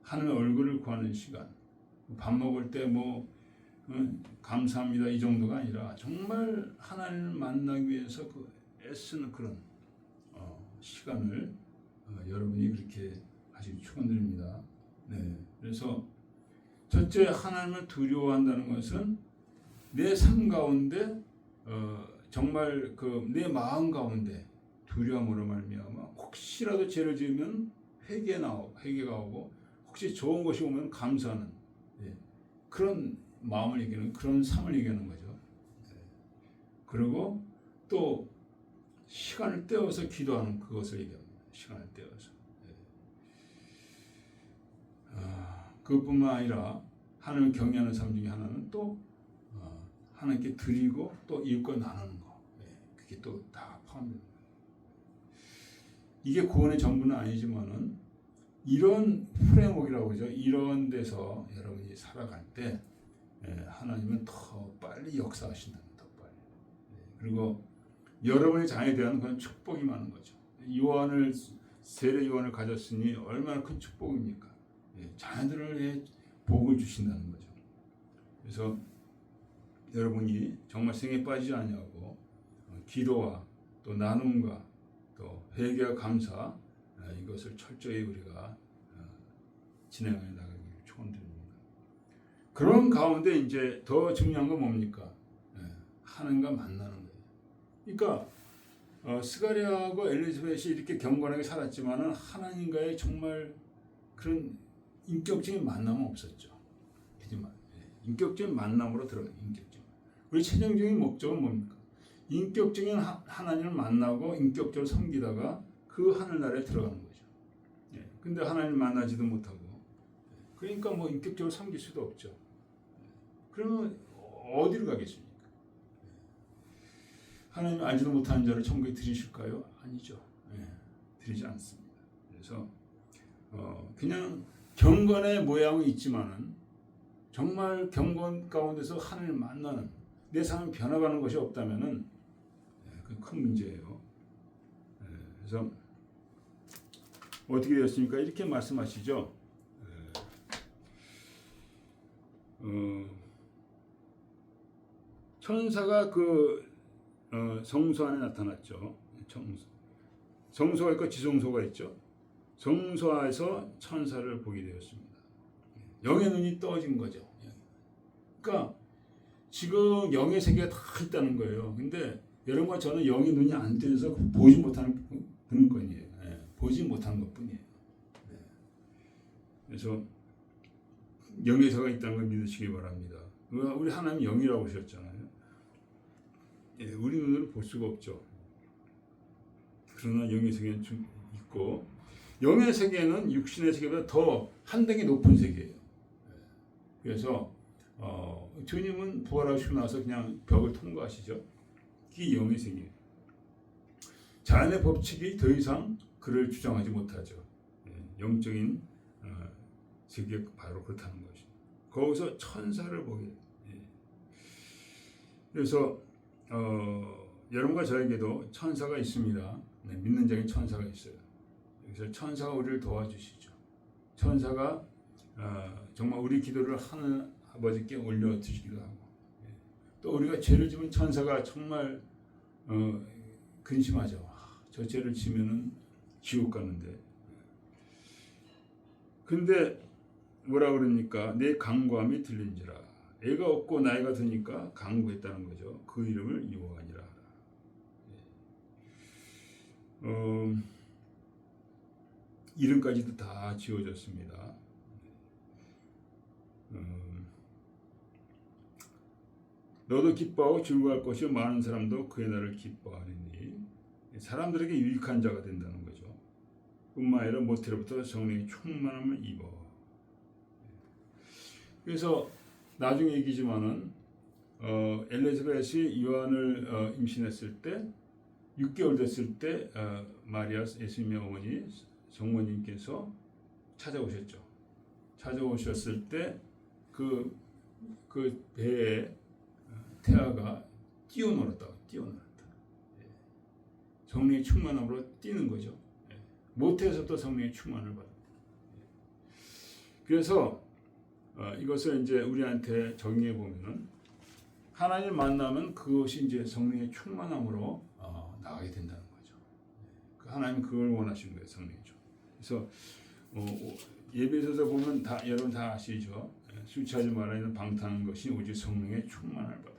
하나님의 얼굴을 구하는 시간, 밥 먹을 때 뭐 감사합니다 이 정도가 아니라 정말 하나님을 만나기 위해서 그 애쓰는 그런 시간을 여러분이 그렇게 하시기 축원드립니다. 네, 그래서 첫째 하나님을 두려워한다는 것은 내 삶 가운데 정말 그 내 마음 가운데 두려움으로 말미암아 혹시라도 죄를 지으면 회개가 오고 혹시 좋은 것이 오면 감사하는 그런 마음을 얘기하는 그런 삶을 얘기하는 거죠. 그리고 또 시간을 떼어서 기도하는 그것을 얘기합니다. 시간을 떼어서. 그것뿐만 아니라 하나님을 경외하는 삶 중에 하나는 또 하나님께 드리고 또 이웃과 나누는 거. 그게 또 다 포함됩니다. 이게 구원의 전부는 아니지만은 이런 프레임워크라고 하죠. 이런 데서 여러분이 살아갈 때 하나님은 더 빨리 역사하신다는 더 빨리. 그리고 여러분의 자녀에 대한 그런 축복이 많은 거죠. 세례 요한을 가졌으니 얼마나 큰 축복입니까? 자녀들에게 복을 주신다는 거죠. 그래서 여러분이 정말 생에 빠지지 않냐고 기도와 또 나눔과 또 회개와 감사 이것을 철저히 우리가 진행해 나가기를 축원드립니다. 그런 가운데 이제 더 중요한 건 뭡니까? 하나님과 만나는 거예요. 그러니까 스가랴하고 엘리사벳이 이렇게 경건하게 살았지만은 하나님과의 정말 그런 인격적인 만남은 없었죠. 하지만 인격적인 만남으로 들어가요. 인격적. 우리 최종적인 목적은 뭡니까? 인격적인 하나님을 만나고 인격적으로 섬기다가 그 하늘나라에 들어가는 거죠. 근데 하나님을 만나지도 못하고 그러니까 뭐 인격적으로 섬길 수도 없죠. 그러면 어디로 가겠습니까? 하나님 알지도 못하는 자를 천국에 들이실까요? 아니죠. 들이지 않습니다. 그래서 그냥 경건의 모양이 있지만은 정말 경건 가운데서 하나님을 만나는 내 삶이 변화가는 것이 없다면은 그 큰 문제예요. 그래서 어떻게 되었습니까? 이렇게 말씀하시죠. 천사가 그 성소 안에 나타났죠. 성소가 있고 지성소가 있죠. 성소에서 천사를 보게 되었습니다. 영의 눈이 떠진 거죠. 그러니까 지금 영의 세계가 다 있다는 거예요. 근데 여러분과 저는 영의 눈이 안 뜨여서 보지 못하는 그런거예요. 보지 못하는 것뿐이에요. 그래서 영의 세계가 있다는 걸 믿으시기 바랍니다. 우리 하나님 영이라고 하셨잖아요. 우리 눈으로 볼 수가 없죠. 그러나 영의 세계는 좀 있고 영의 세계는 육신의 세계보다 더 한 단계 높은 세계예요. 그래서 주님은 부활하시고 나서 그냥 벽을 통과하시죠. 그게 영의 세계예요. 자연의 법칙이 더 이상 그를 주장하지 못하죠. 영적인 세계가 바로 그렇다는 것이죠. 거기서 천사를 보게 돼요. 그래서 여러분과 저에게도 천사가 있습니다. 믿는 자에게 천사가 있어요. 그래서 천사가 우리를 도와주시죠. 천사가 정말 우리 기도를 하는 아버지께 올려드리기도 하고 또 우리가 죄를 지면 천사가 정말 근심하죠. 저 죄를 지면은 지옥 가는데. 근데 뭐라 그러니까 내 강구함이 들린지라. 애가 없고 나이가 드니까 강구했다는 거죠. 그 이름을 여호와니라. 이름까지도 다 지어졌습니다. 너도 기뻐하고 즐거워할 것이요 많은 사람도 그의 나를 기뻐하리니 사람들에게 유익한 자가 된다는 거죠. 뿐만 아니라 모태로부터 성령의 충만함을 입어. 그래서 나중에 얘기지만은 엘리자벳이 요한을 임신했을 때 6개월 됐을 때 마리아 예수님의 어머니 성모님께서 찾아오셨죠. 찾아오셨을 때 그 배에 태아가 뛰어놀았다. 성령의 충만함으로 뛰는 거죠. 모태에서부터 성령의 충만을 받아. 그래서 이것을 이제 우리한테 정리해 보면은 하나님을 만나면 그것이 이제 성령의 충만함으로 나가게 된다는 거죠. 하나님 그걸 원하시는 거예요, 성령의 충. 그래서 예배에서 보면 여러분 다 아시죠? 술 취하지 말아야 하는 방탕한 것이 오직 성령의 충만을 받으라.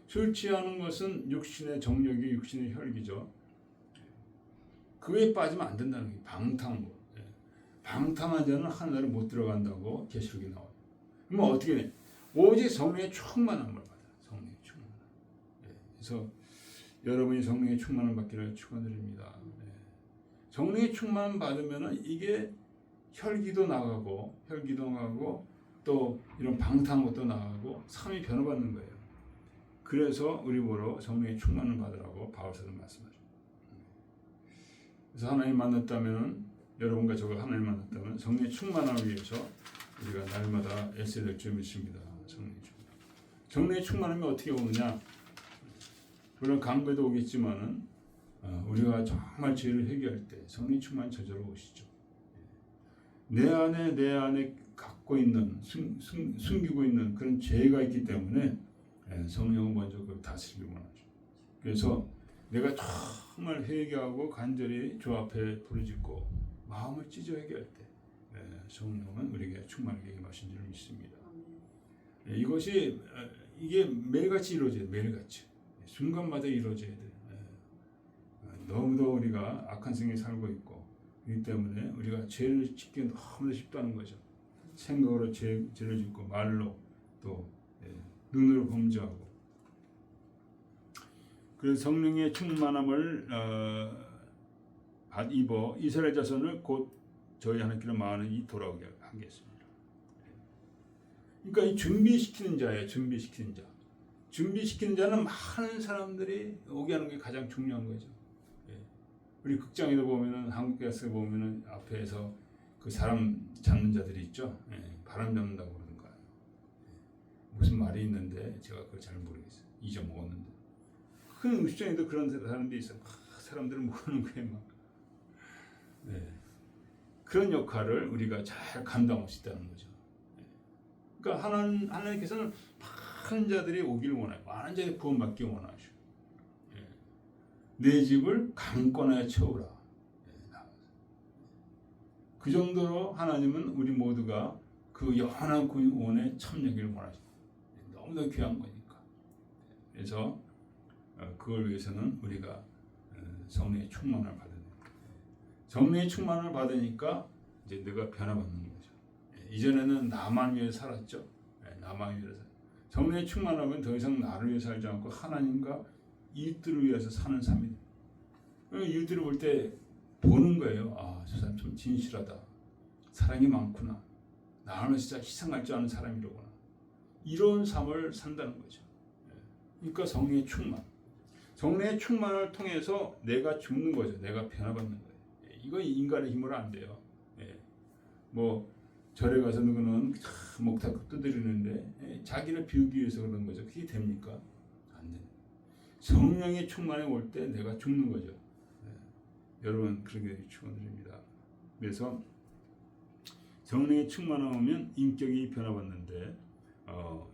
술 취하는 것은 육신의 정욕이 육신의 혈기죠. 그에 빠지면 안 된다는 게 방탕한 거. 방탕한 자는 하늘에 못 들어간다고 계시록에 나와요. 그러면 어떻게 돼? 오직 성령의 충만함을 받아요. 성령의 충만함. 그래서 여러분이 성령의 충만함을 받기를 축원드립니다. 성령의 충만함 받으면은 이게 혈기도 나가고 또 이런 방탕한 것도 나가고 삶이 변화받는 거예요. 그래서 우리 보러 성령의 충만을 받으라고 바울사도 말씀하죠. 그래서 하나님 만났다면은 여러분과 저가 하나님 만났다면 성령의 충만함을 위해서 우리가 날마다 애써야 될 줄 믿습니다. 성령의 충만함이 어떻게 오느냐? 물론 강배도 오겠지만은 우리가 정말 죄를 회개할 때 성령의 충만이 저절로 오시죠. 내 안에 갖고 있는 숨기고 있는 그런 죄가 있기 때문에 성령은 먼저 그걸 다스리기 원하죠. 그래서 내가 정말 회개하고 간절히 주 앞에 부르짖고 마음을 찢어 회개할 때 성령은 우리에게 충만하게 임하신 줄 믿습니다. 이게 매일같이 이루어져야 돼. 매일같이 순간마다 이루어져야 돼. 너무도 우리가 악한 생에 살고 있고 그렇기 때문에 우리가 죄를 짓기 너무도 쉽다는 거죠. 생각으로 죄를 짓고 말로 또 눈으로 범죄하고. 그래서 성령의 충만함을 입어 이스라엘 자손을 곧 저희 하나님께로 마흔이 돌아오게 하겠습니다. 그러니까 이 준비시키는 자예요. 준비시키는 자는 많은 사람들이 오게 하는 게 가장 중요한 거죠. 우리 극장에도 보면은 한국 가서 보면은 앞에서 그 사람 잡는 자들이 있죠. 바람 잡는다고 그러는가. 무슨 말이 있는데 제가 그걸 잘 모르겠어요. 잊어먹었는데. 큰 음식장에도 그런 사람들이 있어요. 사람들을 모으는 거예요. 막. 그런 역할을 우리가 잘 감당할 수 있다는 거죠. 그러니까 하나님께서는 많은 자들이 오기를 원해요. 많은 자들이 구원받기 원하셔. 내 집을 강권하여 채우라. 그 정도로 하나님은 우리 모두가 그 영원한 구원에 참여하기를 원하십니다. 너무나 귀한 거니까. 그래서 그걸 위해서는 우리가 성령의 충만을 받아야 돼요. 성령의 충만을 받으니까 이제 내가 변화받는 거죠. 이전에는 나만 위해 살았죠. 나만 위해 성령의 충만하면 더 이상 나를 위해 살지 않고 하나님과 이웃들을 위해서 사는 삶이 돼요. 이웃들을 볼 때 보는 거예요. 아, 저 사람 좀 진실하다. 사랑이 많구나. 나는 진짜 희생할 줄 아는 사람이로구나. 이런 삶을 산다는 거죠. 그러니까 성령의 충만. 성령의 충만을 통해서 내가 죽는 거죠. 내가 변화받는 거예요. 이거 인간의 힘으로 안 돼요. 뭐 절에 가서 누구는 목탁 두드리는데 자기를 비우기 위해서 그런 거죠. 그게 됩니까? 안 돼요. 성령의 충만이 올 때 내가 죽는 거죠. 여러분 그렇게 축원드립니다. 그래서 성령의 충만함 오면 인격이 변화받는데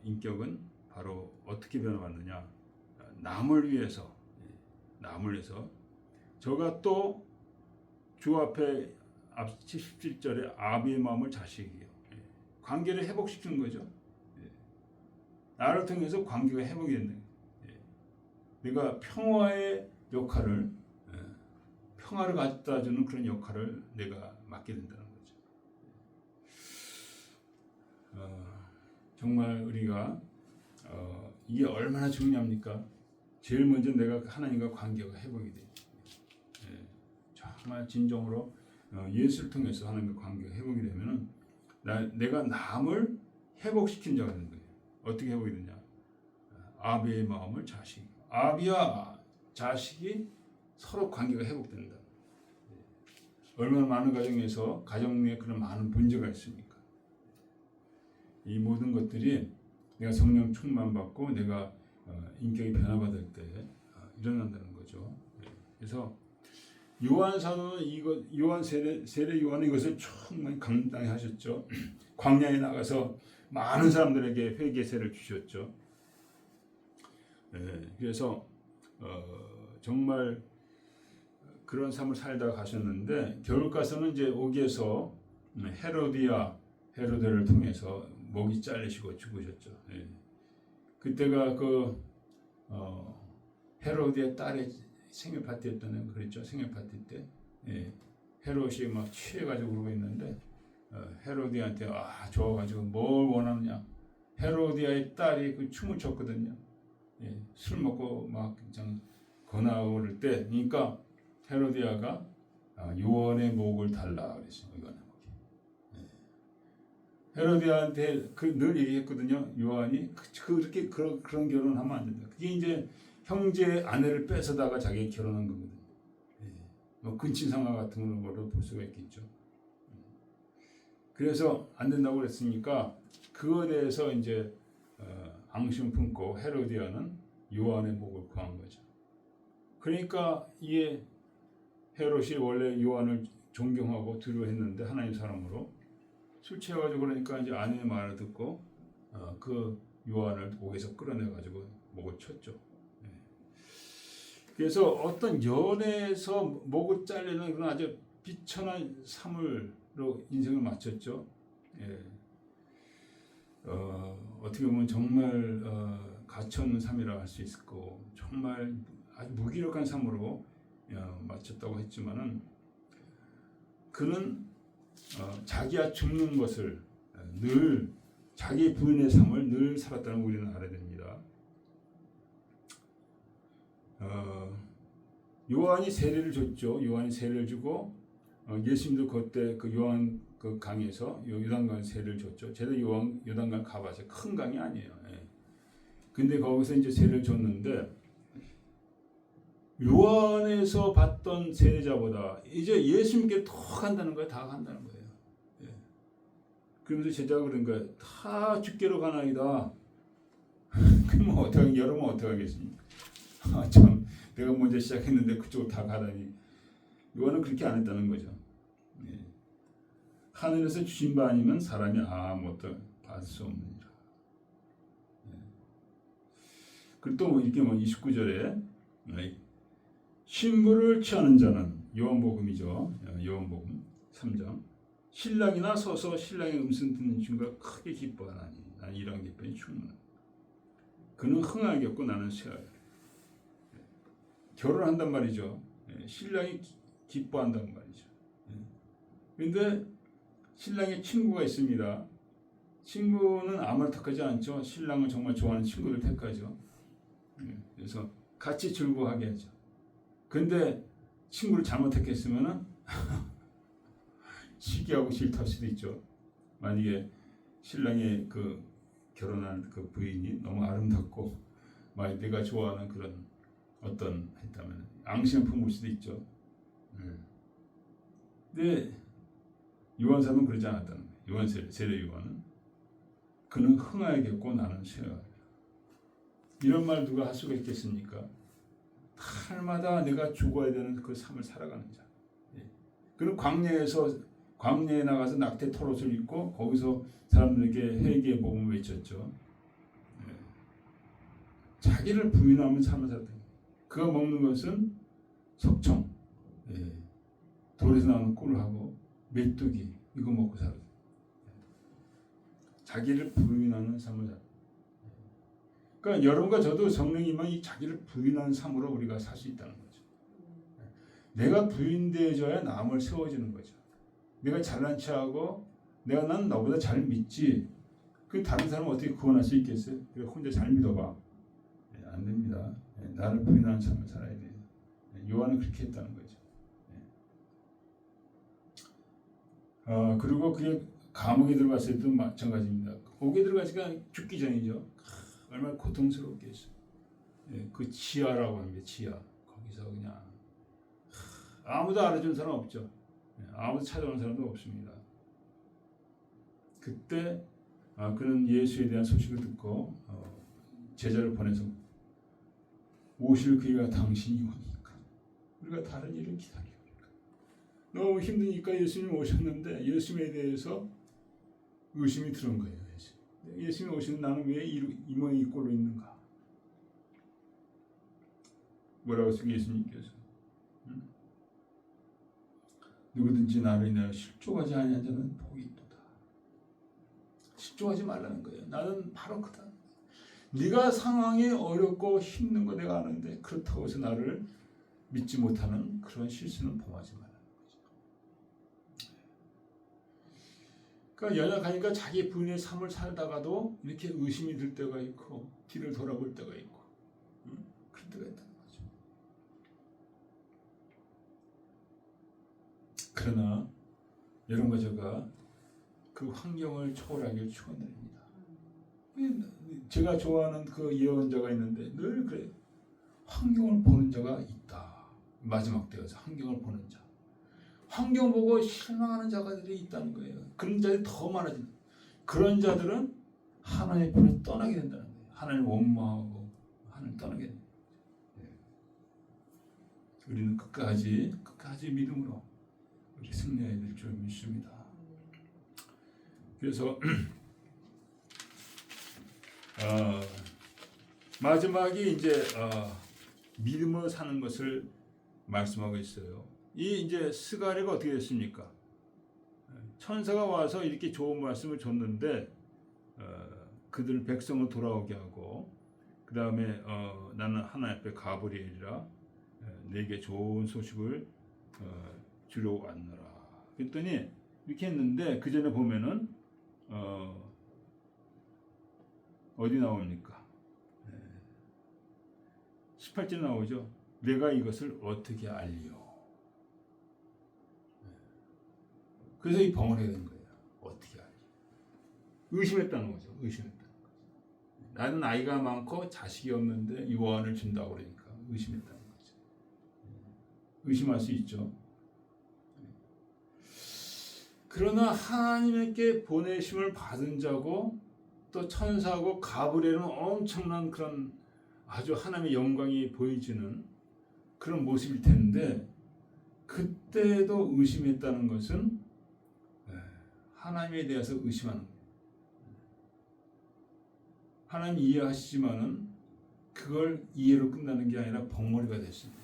인격은 바로 어떻게 변화받느냐? 남을 위해서 저가 또 주 앞에 앞 17절에 아비의 마음을 자식이에요. 관계를 회복시키는 거죠. 나를 통해서 관계가 회복이 된다. 내가 평화의 역할을 평화를 가져다 주는 그런 역할을 내가 맡게 된다는 거죠. 정말 우리가 이게 얼마나 중요합니까? 제일 먼저 내가 하나님과 관계가 회복이 돼요. 정말 진정으로 예수를 통해서 하나님과 관계가 회복이 되면은 내가 남을 회복시킨 자가 되는 거예요. 어떻게 회복이 되냐? 아비의 마음을 자식, 아비와 자식이 서로 관계가 회복된다. 얼마나 많은 가정에서 가정 내에 그런 많은 문제가 있습니까? 이 모든 것들이 내가 성령 충만 받고 내가 인격이 변화받을 때 일어난다는 거죠. 그래서 요한 사도는 요한 세례 요한은 이것을 충분히 감당히 하셨죠. 광야에 나가서 많은 사람들에게 회개세를 주셨죠. 그래서 정말 그런 삶을 살다가 가셨는데 겨울 가서는 이제 오기에서 헤로드를 통해서 목이 잘리시고 죽으셨죠. 그때가 그 헤로드의 딸의 생일 파티였다는 그랬죠. 생일 파티 때 헤롯이 막 취해가지고 그러고 있는데 헤로디한테 좋아가지고 뭘 원하느냐. 헤로디아의 딸이 그 춤을 췄거든요. 술 먹고 막 그냥 거나오를 때, 그러니까 헤로디아가 요한의 목을 달라 그랬어요. 요한의 목이. 헤로디아한테 늘 얘기했거든요. 요한이 그렇게 그런 결혼하면 안 된다. 그게 이제 형제 아내를 뺏어다가 자기 결혼한 거거든요. 뭐 근친상화 같은 걸로 볼 수가 있겠죠. 그래서 안 된다고 그랬으니까 그거에 대해서 이제 앙심 품고 헤로디아는 요한의 목을 구한 거죠. 그러니까 이게 헤롯이 원래 요한을 존경하고 두려워했는데 하나님 사람으로 술 취해가지고 그러니까 이제 아내의 말을 듣고 그 요한을 목에서 끌어내가지고 목을 쳤죠. 그래서 어떤 연애에서 목을 잘리는 그런 아주 비천한 삶으로 인생을 마쳤죠. 어떻게 보면 정말 가치없는 삶이라 할 수 있을 거고 정말 아주 무기력한 삶으로 마쳤다고 했지만은 그는 자기가 죽는 것을 늘 자기 부인의 삶을 늘 살았다는 걸 우리는 알아야 됩니다. 요한이 세례를 줬죠. 요한이 세례를 주고 예수님도 그때 그 요한 그 강에서 요단강 세례를 줬죠. 제가 요단강 가봤어요. 큰 강이 아니에요. 근데 거기서 이제 세례를 줬는데 요한에서 받던 세례자보다 이제 예수님께 더 간다는 거예요. 다 간다는 거예요. 그러면서 제자가 그런 거예요. 다 주께로 가나이다. 그러면 어떻게 여러분 어떻게 하겠습니까? 참 내가 먼저 시작했는데 그쪽으로 다 가다니. 요한은 그렇게 안 했다는 거죠. 하늘에서 주신 바 아니면 사람이 아무것도 받을 수 없느니라. 그리고 또 이렇게 29절에 신부를 취하는 자는 요한복음이죠. 요한복음 3장 신랑이나 서서 신랑의 음성 듣는 중과 크게 기뻐하나니 나는 이러한 기쁨이 충만하다. 그는 흥하게 겪고 나는 쇠하여. 결혼한단 말이죠. 신랑이 기뻐한단 말이죠. 그런데 신랑의 친구가 있습니다. 친구는 아무나 택하지 않죠. 신랑을 정말 좋아하는 친구를 택하죠. 그래서 같이 즐거워하게 하죠. 근데 친구를 잘못 택했으면은 시기하고 싫다할 수도 있죠. 만약에 신랑의 그 결혼한 그 부인이 너무 아름답고 만약 내가 좋아하는 그런 어떤 했다면 앙심을 품을 수도 있죠. 근데 요한 사도는 그러지 않았다는 거예요. 요한 세례 요한은 그는 흥하게 겪고 나는 쇠하여. 이런 말 누가 할 수가 있겠습니까? 날마다 내가 죽어야 되는 그 삶을 살아가는 자. 그는 광야에 나가서 낙태 털옷을 입고 거기서 사람들에게 회개의 복음을 외쳤죠. 자기를 부인하면 삶을 살았다. 그가 먹는 것은 석청, 돌에서 나오는 꿀하고 메뚜기 이거 먹고 살았다. 자기를 부인하는 삶을 살았다. 그러니까 여러분과 저도 성령님은 이 자기를 부인하는 삶으로 우리가 살 수 있다는 거죠. 내가 부인되어져야 남을 세워지는 거죠. 내가 잘난 체하고 난 너보다 잘 믿지. 그 다른 사람 어떻게 구원할 수 있겠어요? 그래 혼자 잘 믿어봐. 안 됩니다. 나를 부인하는 삶을 살아야 돼요. 요한은 그렇게 했다는 거죠. 그리고 그게 감옥에 들어갔을 때도 마찬가지입니다. 옥에 들어가니까 죽기 전이죠. 얼마나 고통스럽겠어요. 그 지하라고 합니다. 지하. 거기서 그냥 아무도 알아준 사람 없죠. 아무도 찾아오는 사람도 없습니다. 그때 그는 예수에 대한 소식을 듣고 제자를 보내서 오실 그이가 당신이 오니까 우리가 다른 일을 기다리오니까 너무 힘드니까 예수님이 오셨는데 예수님에 대해서 의심이 들은 거예요. 예수님이 오시는 나는 왜 이 모양 이 꼴로 있는가? 뭐라고 했어요? 예수님께서 누구든지 나를 인하여 실족하지 아니한 자는 복이 있도다. 실족하지 말라는 거예요. 나는 바로 그다. 네가 상황이 어렵고 힘든 거 내가 아는데 그렇다고 해서 나를 믿지 못하는 그런 실수는 범하지 말라는 거죠. 그러니까 연약하니까 자기 부인의 삶을 살다가도 이렇게 의심이 들 때가 있고 뒤를 돌아볼 때가 있고 그런 때가 있다는 거죠. 그러나 여러분과 제가 그 환경을 초월하기를 축원드립니다. 제가 좋아하는 그 예언자가 있는데 늘 그래요. 환경을 보는 자가 있다. 마지막 때여서 환경을 보는 자. 환경 보고 실망하는 자들이 있다는 거예요. 그런 자들이 더 많아진다. 그런 자들은 하나님의 편을 떠나게 된다는 거예요. 하나님을 원망하고 하나님을 떠나게 된다. 우리는 끝까지 믿음으로 우리 승리해야 될 줄 믿습니다. 그래서 마지막이 이제 믿음으로 사는 것을 말씀하고 있어요. 이 이제 스가랴가 어떻게 됐습니까? 천사가 와서 이렇게 좋은 말씀을 줬는데 그들 백성을 돌아오게 하고 그 다음에 나는 하나님 앞에 가브리엘이라 내게 좋은 소식을 주려 왔노라. 그랬더니 이렇게 했는데 그 전에 보면은 어디 나옵니까? 18절 나오죠. 내가 이것을 어떻게 알리요? 그래서 이 벙어리가 된 거예요. 어떻게 알리요? 의심했다는 거죠. 의심했다는 거죠. 나는 아이가 많고 자식이 없는데 유언을 준다고 그러니까 의심했다는 거죠. 의심할 수 있죠. 그러나 하나님께 보내심을 받은 자고 또 천사하고 가브리엘은 엄청난 그런 아주 하나님의 영광이 보이지는 그런 모습일 텐데 그때도 의심했다는 것은 하나님에 대해서 의심하는 거예요. 하나님 이해하시지만은 그걸 이해로 끝나는 게 아니라 벙어리가 됐습니다.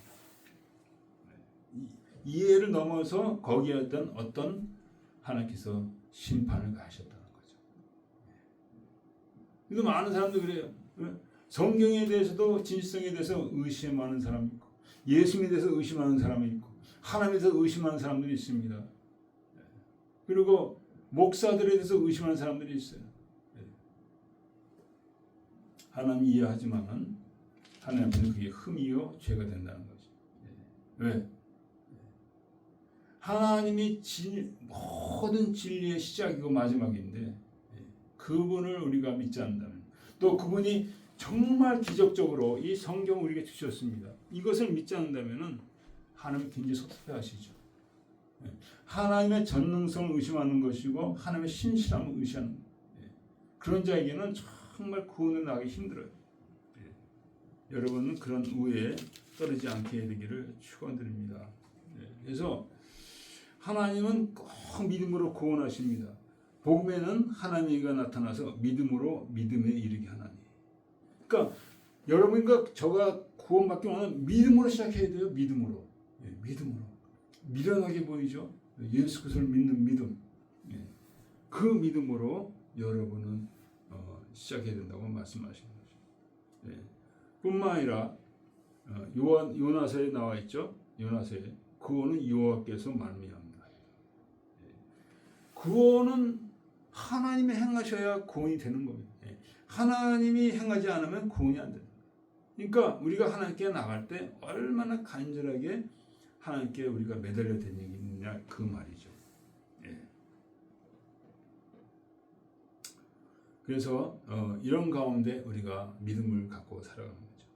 이해를 넘어서 거기에 어떤 하나님께서 심판을 가하셨다는 거죠. 그래서 많은 사람들이 그래요. 성경에 대해서도 진실성에 대해서 의심하는 사람이 있고 예수님에 대해서 의심하는 사람이 있고 하나님에 대해서 의심하는 사람들이 있습니다. 그리고 목사들에 대해서 의심하는 사람들이 있어요. 하나님 이해하지만은 하나님 앞에는 그게 흠이요 죄가 된다는 거죠. 왜? 하나님이 모든 진리의 시작이고 마지막인데 그분을 우리가 믿지 않는다면 또 그분이 정말 기적적으로 이 성경을 우리에게 주셨습니다. 이것을 믿지 않는다면 하나님이 굉장히 섭섭해하시죠. 하나님의 전능성을 의심하는 것이고 하나님의 신실함을 의심하는 그런 자에게는 정말 구원을 나기 힘들어요. 여러분은 그런 우애에 떨어지지 않게 되기를 축원드립니다. 그래서 하나님은 꼭 믿음으로 구원하십니다. 복음에는 하나님이가 나타나서 믿음으로 믿음에 이르게 하나니. 그러니까 여러분과 저가 구원받기 원하는 믿음으로 시작해야 돼요. 믿음으로. 믿음으로. 미련하게 보이죠. 예수 그리스도를 믿는 믿음. 그 믿음으로 여러분은 시작해야 된다고 말씀하시는 거죠. 뿐만 아니라 요나서에 나와 있죠. 요나서에 구원은 여호와께서 말미암다. 구원은 하나님이 행하셔야 구원이 되는 겁니다. 하나님이 행하지 않으면 구원이 안 됩니다. 그러니까 우리가 하나님께 나갈 때 얼마나 간절하게 하나님께 우리가 매달려 있느냐 그 말이죠. 그래서 이런 가운데 우리가 믿음을 갖고 살아가는 거죠.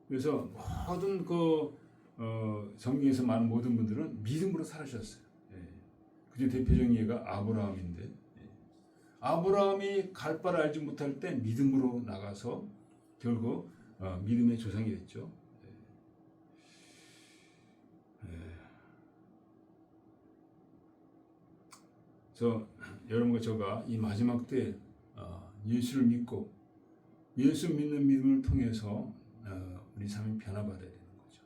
그래서 모든 성경에서 많은 모든 분들은 믿음으로 살으셨어요. 그 대표적인 예가 아브라함인데, 아브라함이 갈 바를 알지 못할 때 믿음으로 나가서 결국 믿음의 조상이 됐죠. 그래서 여러분과 저가 이 마지막 때 예수를 믿고 예수 믿는 믿음을 통해서 우리 삶이 변화받아야 되는 거죠.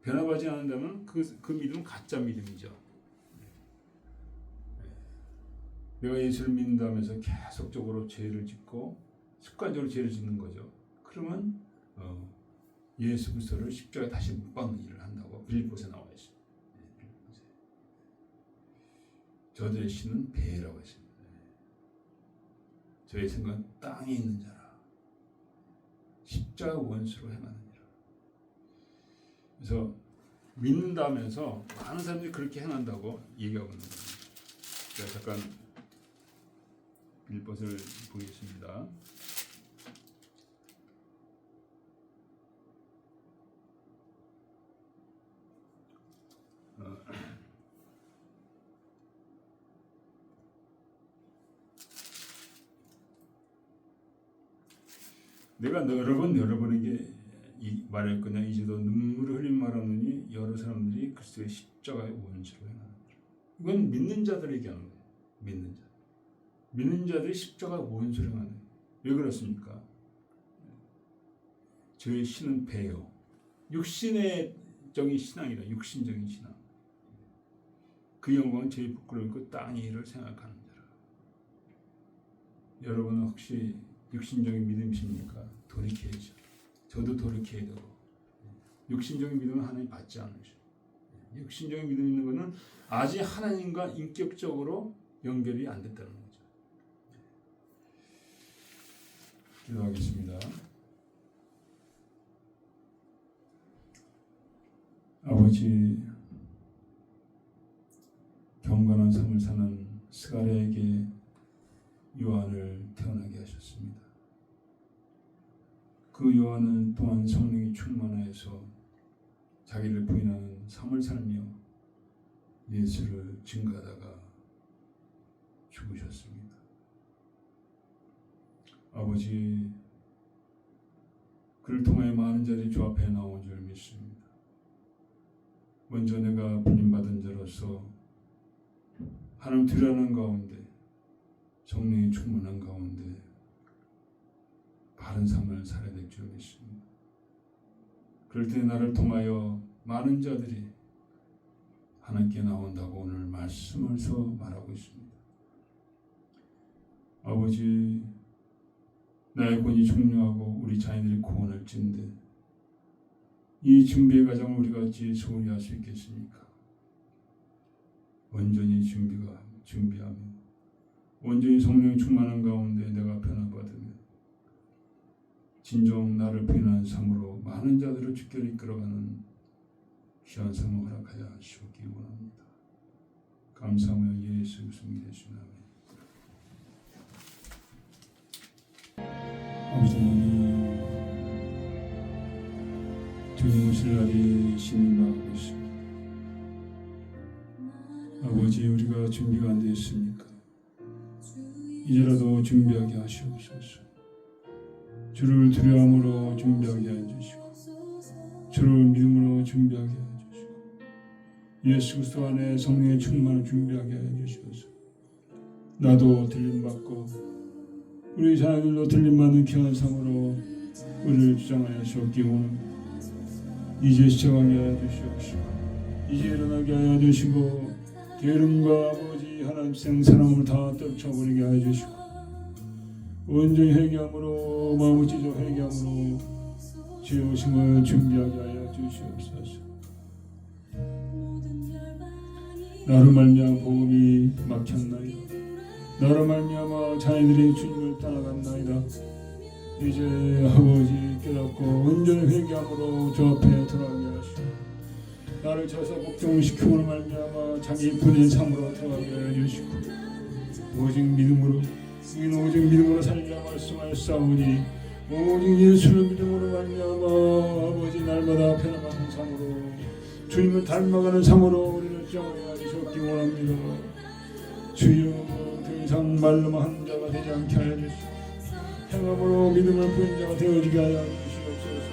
변화받지 않는다면 그 믿음은 가짜 믿음이죠. 내가 예수를 믿는다면서 계속적으로 죄를 짓고 습관적으로 죄를 짓는 거죠. 그러면 예수 그리스도를 십자가에 다시 못 박는 일을 한다고 빌립보서에 나와 있습니다. 저들의 신은 배라고 했습니다. 저의 생각은 땅에 있는 자라. 십자가 원수로 행하느니라. 그래서 믿는다면서 많은 사람들이 그렇게 행한다고 얘기하고 있는 겁니다. 제가 잠깐 빌립보서를 보겠습니다. 내가 여러분에게 말했거냐 이제도 눈물을 흘린 말하느니 여러 사람들이 그리스도의 십자가의 원수로 행하느니라. 이건 믿는 자들에게 하는 거예요. 믿는 자들이 십자가의 원수로 행하는 거예요. 왜 그렇습니까? 저의 신은 배요. 육신적인 신앙이라 육신적인 신앙. 그 영광은 저희 부끄러운 땅의 일을 생각하는 자라. 여러분은 혹시 육신적인 믿음이십니까? 돌이켜야죠. 저도 돌이켜야 되고. 육신적인 믿음은 하나님 받지 않으셔. 육신적인 믿음 있는 것은 아직 하나님과 인격적으로 연결이 안 됐다는 거죠. 기도하겠습니다. 아버지, 경건한 삶을 사는 스가랴에게 요한을 태어나게 하셨습니다. 그 요한은 또한 성령이 충만하여서 자기를 부인하는 삶을 살며 예수를 증거하다가 죽으셨습니다. 아버지, 그를 통하여 많은 자들이 주 앞에 나온 줄 믿습니다. 먼저 내가 불림받은 자로서 하나님 두려워하는 가운데 성령이 충만한 가운데 바른 삶을 살아야 될 줄 믿습니다. 그럴 때 나를 통하여 많은 자들이 하나님께 나온다고 오늘 말씀을서 말하고 있습니다. 아버지, 나의 구원이 중요하고 우리 자녀들이 구원할진데 이 준비의 과정을 우리가 어찌 소홀히 할 수 있겠습니까? 온전히 준비하며 온전히 성령이 충만한 가운데 내가 변화받으며 진정 나를 부인하는 삶으로 많은 자들을 주께로 이끌어가는 귀한 삶을 허락하여 주시기 원합니다. 감사하며 예수 그리스도의 이름으로 아멘. 아버지 하나님, 주님 오실 날이 신임하고 있습니다. 아버지, 우리가 준비가 안 되어 있습니까? 이제라도 준비하게 하시옵소서. 주를 두려움으로 준비하게 해주시고 주를 믿음으로 준비하게 해주시고 예수 그리스도 안에 성령의 충만을 준비하게 해주시옵소서. 나도 들림받고 우리 자녀들도 들림받는 귀한 삶으로 우리를 주장하여 주옵기 원합니다. 이제 시작하게 하여 주시옵시고 이제 일어나게 하여 주시고 게으름과 아버지 하나님 생사랑을 다 떨쳐버리게 하여 주시고 온전히 회개함으로 마음을 찢어 회개함으로 주의 오심을 준비하게 하여 주시옵소서. 나로 말미암아 복음이 막혔나이다. 나로 말미암아 자녀들이 주님을 떠나갔나이다. 이제 아버지 깨닫고 온전히 회개함으로 주 앞에 돌아가게 하시고 나를 쳐서 복종시키므로 말미암아 자기 분의 삶으로 들어가게 하여 주시고 오직 믿음으로 우리는 오직 믿음으로 살리라 말씀하셨사오니 오직 예수를 믿음으로 말미암아 아버지 날마다 변화가는 삶으로 주님을 닮아가는 삶으로 우리를 정하여 주셨기 원합니다. 주여 더 이상 말로만 하는 자가 되지 않게 하여 주시고 행함으로 믿음을 보인 자가 되어지게 하여 주시옵소서.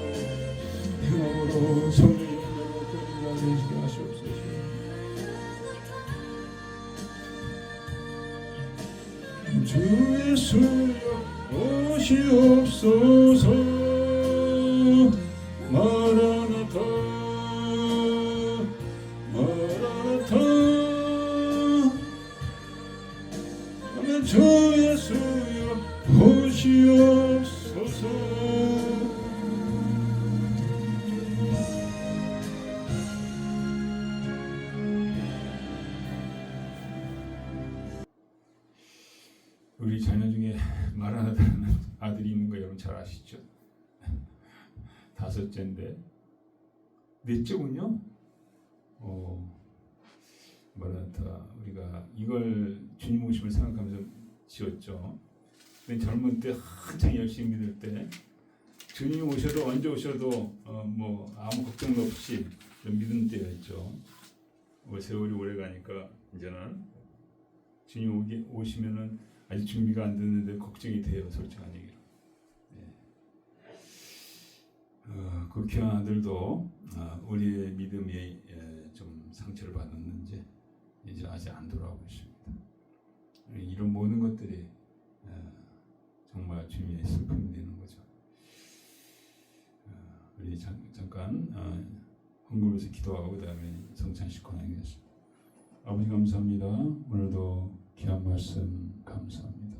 행함으로 성령의 힘으로 보인 자가 되어지게 하시옵소서. 주 예수여 오시옵소서. 마라나타 마라나타. 아멘. 주 예수여 오시옵소서. 우리 자녀 중에 마라나다는 아들이 있는 거 여러분 잘 아시죠? 다섯째인데 넷째군요. 마라나타 우리가 이걸 주님 오심을 생각하면서 지었죠. 맨 젊은 때 한창 열심히 믿을 때 주님 오셔도 언제 오셔도 뭐 아무 걱정도 없이 믿는 때였죠. 세월이 오래 가니까 이제는 주님 오시면은 아직 준비가 안 됐는데 걱정이 돼요. 솔직한 얘기로. 그 귀한 아들도 우리의 믿음이 좀 상처를 받았는지 이제 아직 안 돌아오고 있습니다. 이런 모든 것들이 정말 주님의 슬픔이 되는 거죠. 우리 잠깐 헌금에서 기도하고 그 다음에 성찬식 권하겠습니다. 아버지 감사합니다. 오늘도 귀한 말씀 감사합니다.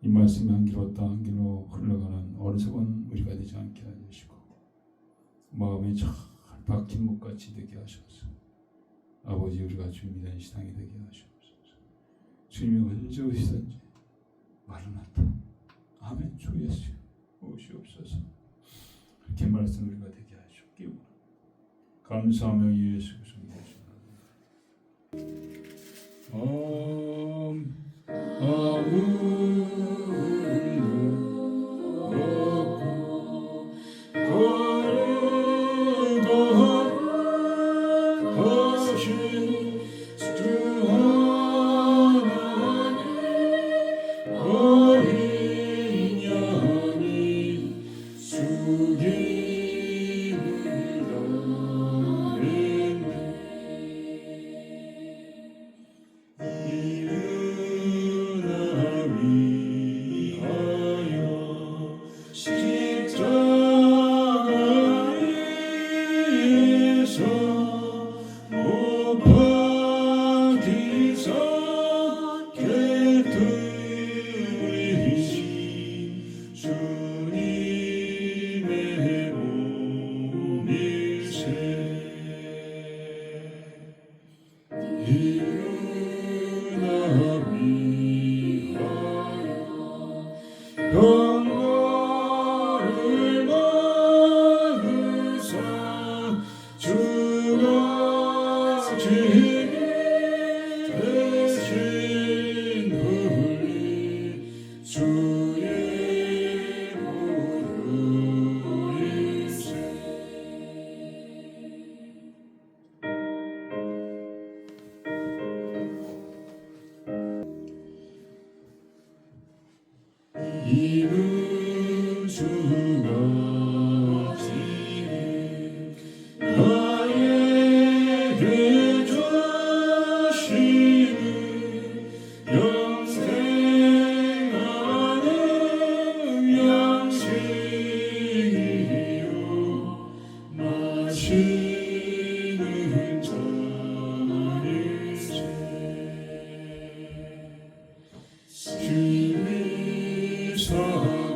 이 말씀이 한 길 왔다 한 길로 흘러가는 어리석은 우리가 되지 않게 해주시고 마음이 잘 박힌 목같이 되게 하셔서 아버지 우리가 준비된 시당이 되게 하시옵소서. 주님이 언제 오시든지 마라나타 아멘. 주 예수 오시옵소서. 이렇게 말씀 우리가 되게 하시옵기 원합니다. 감사하며 예수 그리스도 영광을 받으사 주가 주님 대신 우리 주의 부르리세. 이는 주가 지금 나에게 주시는 영생하는 양식이요 마시는 잔일세. 주님이 사모하는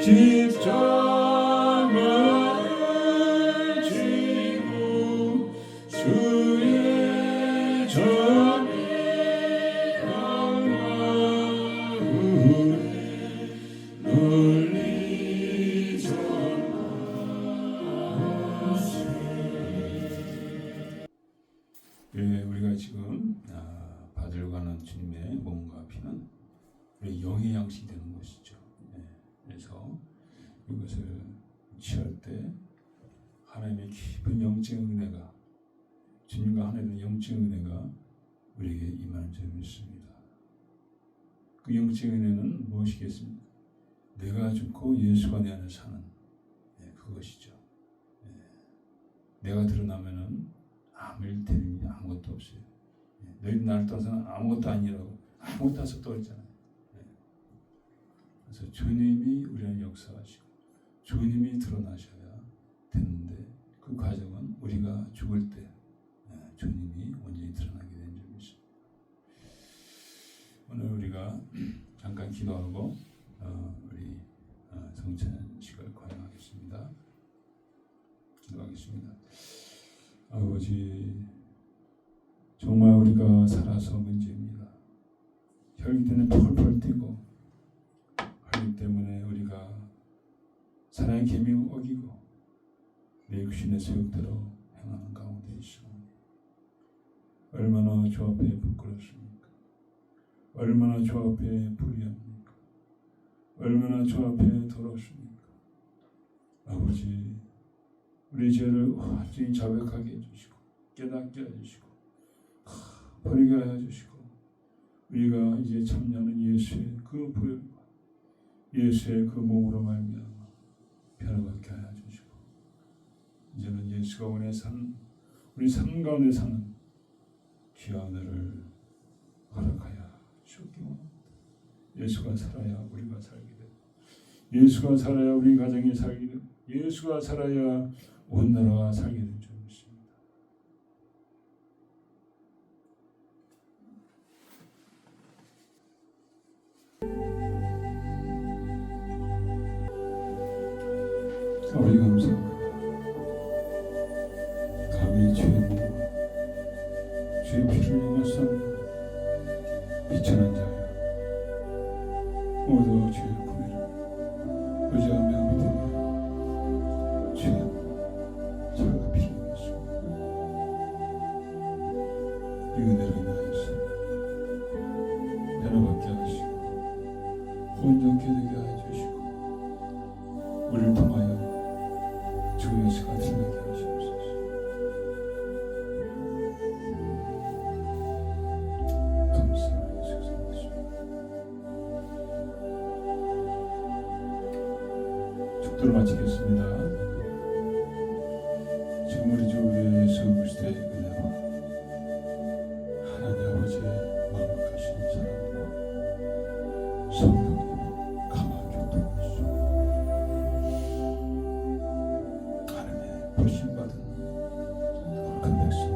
십자가를 지고 주의 전에 강화우에 널리 전하세. 예, 우리가 지금 받으려고 하는 주님의 몸과 피는 우리 영의 양식이 되는 것이죠. 예, 그래서 이것을 취할 때 하나님의 깊은 영적 은혜가, 주님과 하나님의 영적 은혜가 우리에게 임하는 줄 믿습니다. 그 영적 은혜는 무엇이겠습니까? 내가 죽고 예수가 내 안에 사는, 그것이죠. 내가 드러나면은 아무 일 되는 일이 아무것도 없어요. 너희 나를 떠나서는 아무것도 아니라고, 아무것도 할 수 없다고 했잖아요. 그래서 주님이 우리는 역사하시고 주님이 드러나셔야 되는데, 그 과정은 우리가 죽을 때 주님이 온전히 드러나게 되는 점이 있습니다. 오늘 우리가 잠깐 기도하고 우리 성찬식을 거행하겠습니다. 기도하겠습니다. 아버지, 정말 우리가 살아서 문제입니다. 혈기 때문에 펄펄 뛰고, 혈기 때문에 우리가 사랑의 계명을 어기고 내 육신의 소욕대로 행하는 가운데 있습니다. 얼마나 주 앞에 부끄럽습니까? 얼마나 주 앞에 불의합니까? 얼마나 주 앞에 더럽습니까? 아버지, 우리 죄를 완전히 자백하게 해주시고 깨닫게 해주시고 버리게 해주시고, 우리가 이제 참여하는 예수의 그 보혈과 예수의 그 몸으로 말미암아 변화받게 하여 주시고, 이제는 예수가 원해 사는 우리 삶 가운데 사는 귀한 은혜를 허락하여 주옵기 원합니다. 예수가 살아야 우리가 살게 되고, 예수가 살아야 우리 가정이 살게 되고, 예수가 살아야 온 나라가 살게 된 줄 믿습니다. 아버지 감사합니다. 감히 주의 몸과 주의 피를 향해서 비천한 자여, 모두 주의 구매를 의지하며 믿으며 주의 자가 필요하겠습니다. 이 은혜로 인하여서 변화받게 하시고 온전케 되게 하여 주시고, 우리를 통하여 주 예수가 드러나게 하시옵소서. 감사합니다. 축도를 마치겠습니다. 지금 우리 주 예수 그리스도의 은혜와 하나님 아버지의 완벽하신 사랑과 성령님의 강한 교통하시고 하나님의 부르심받은 거룩한 백성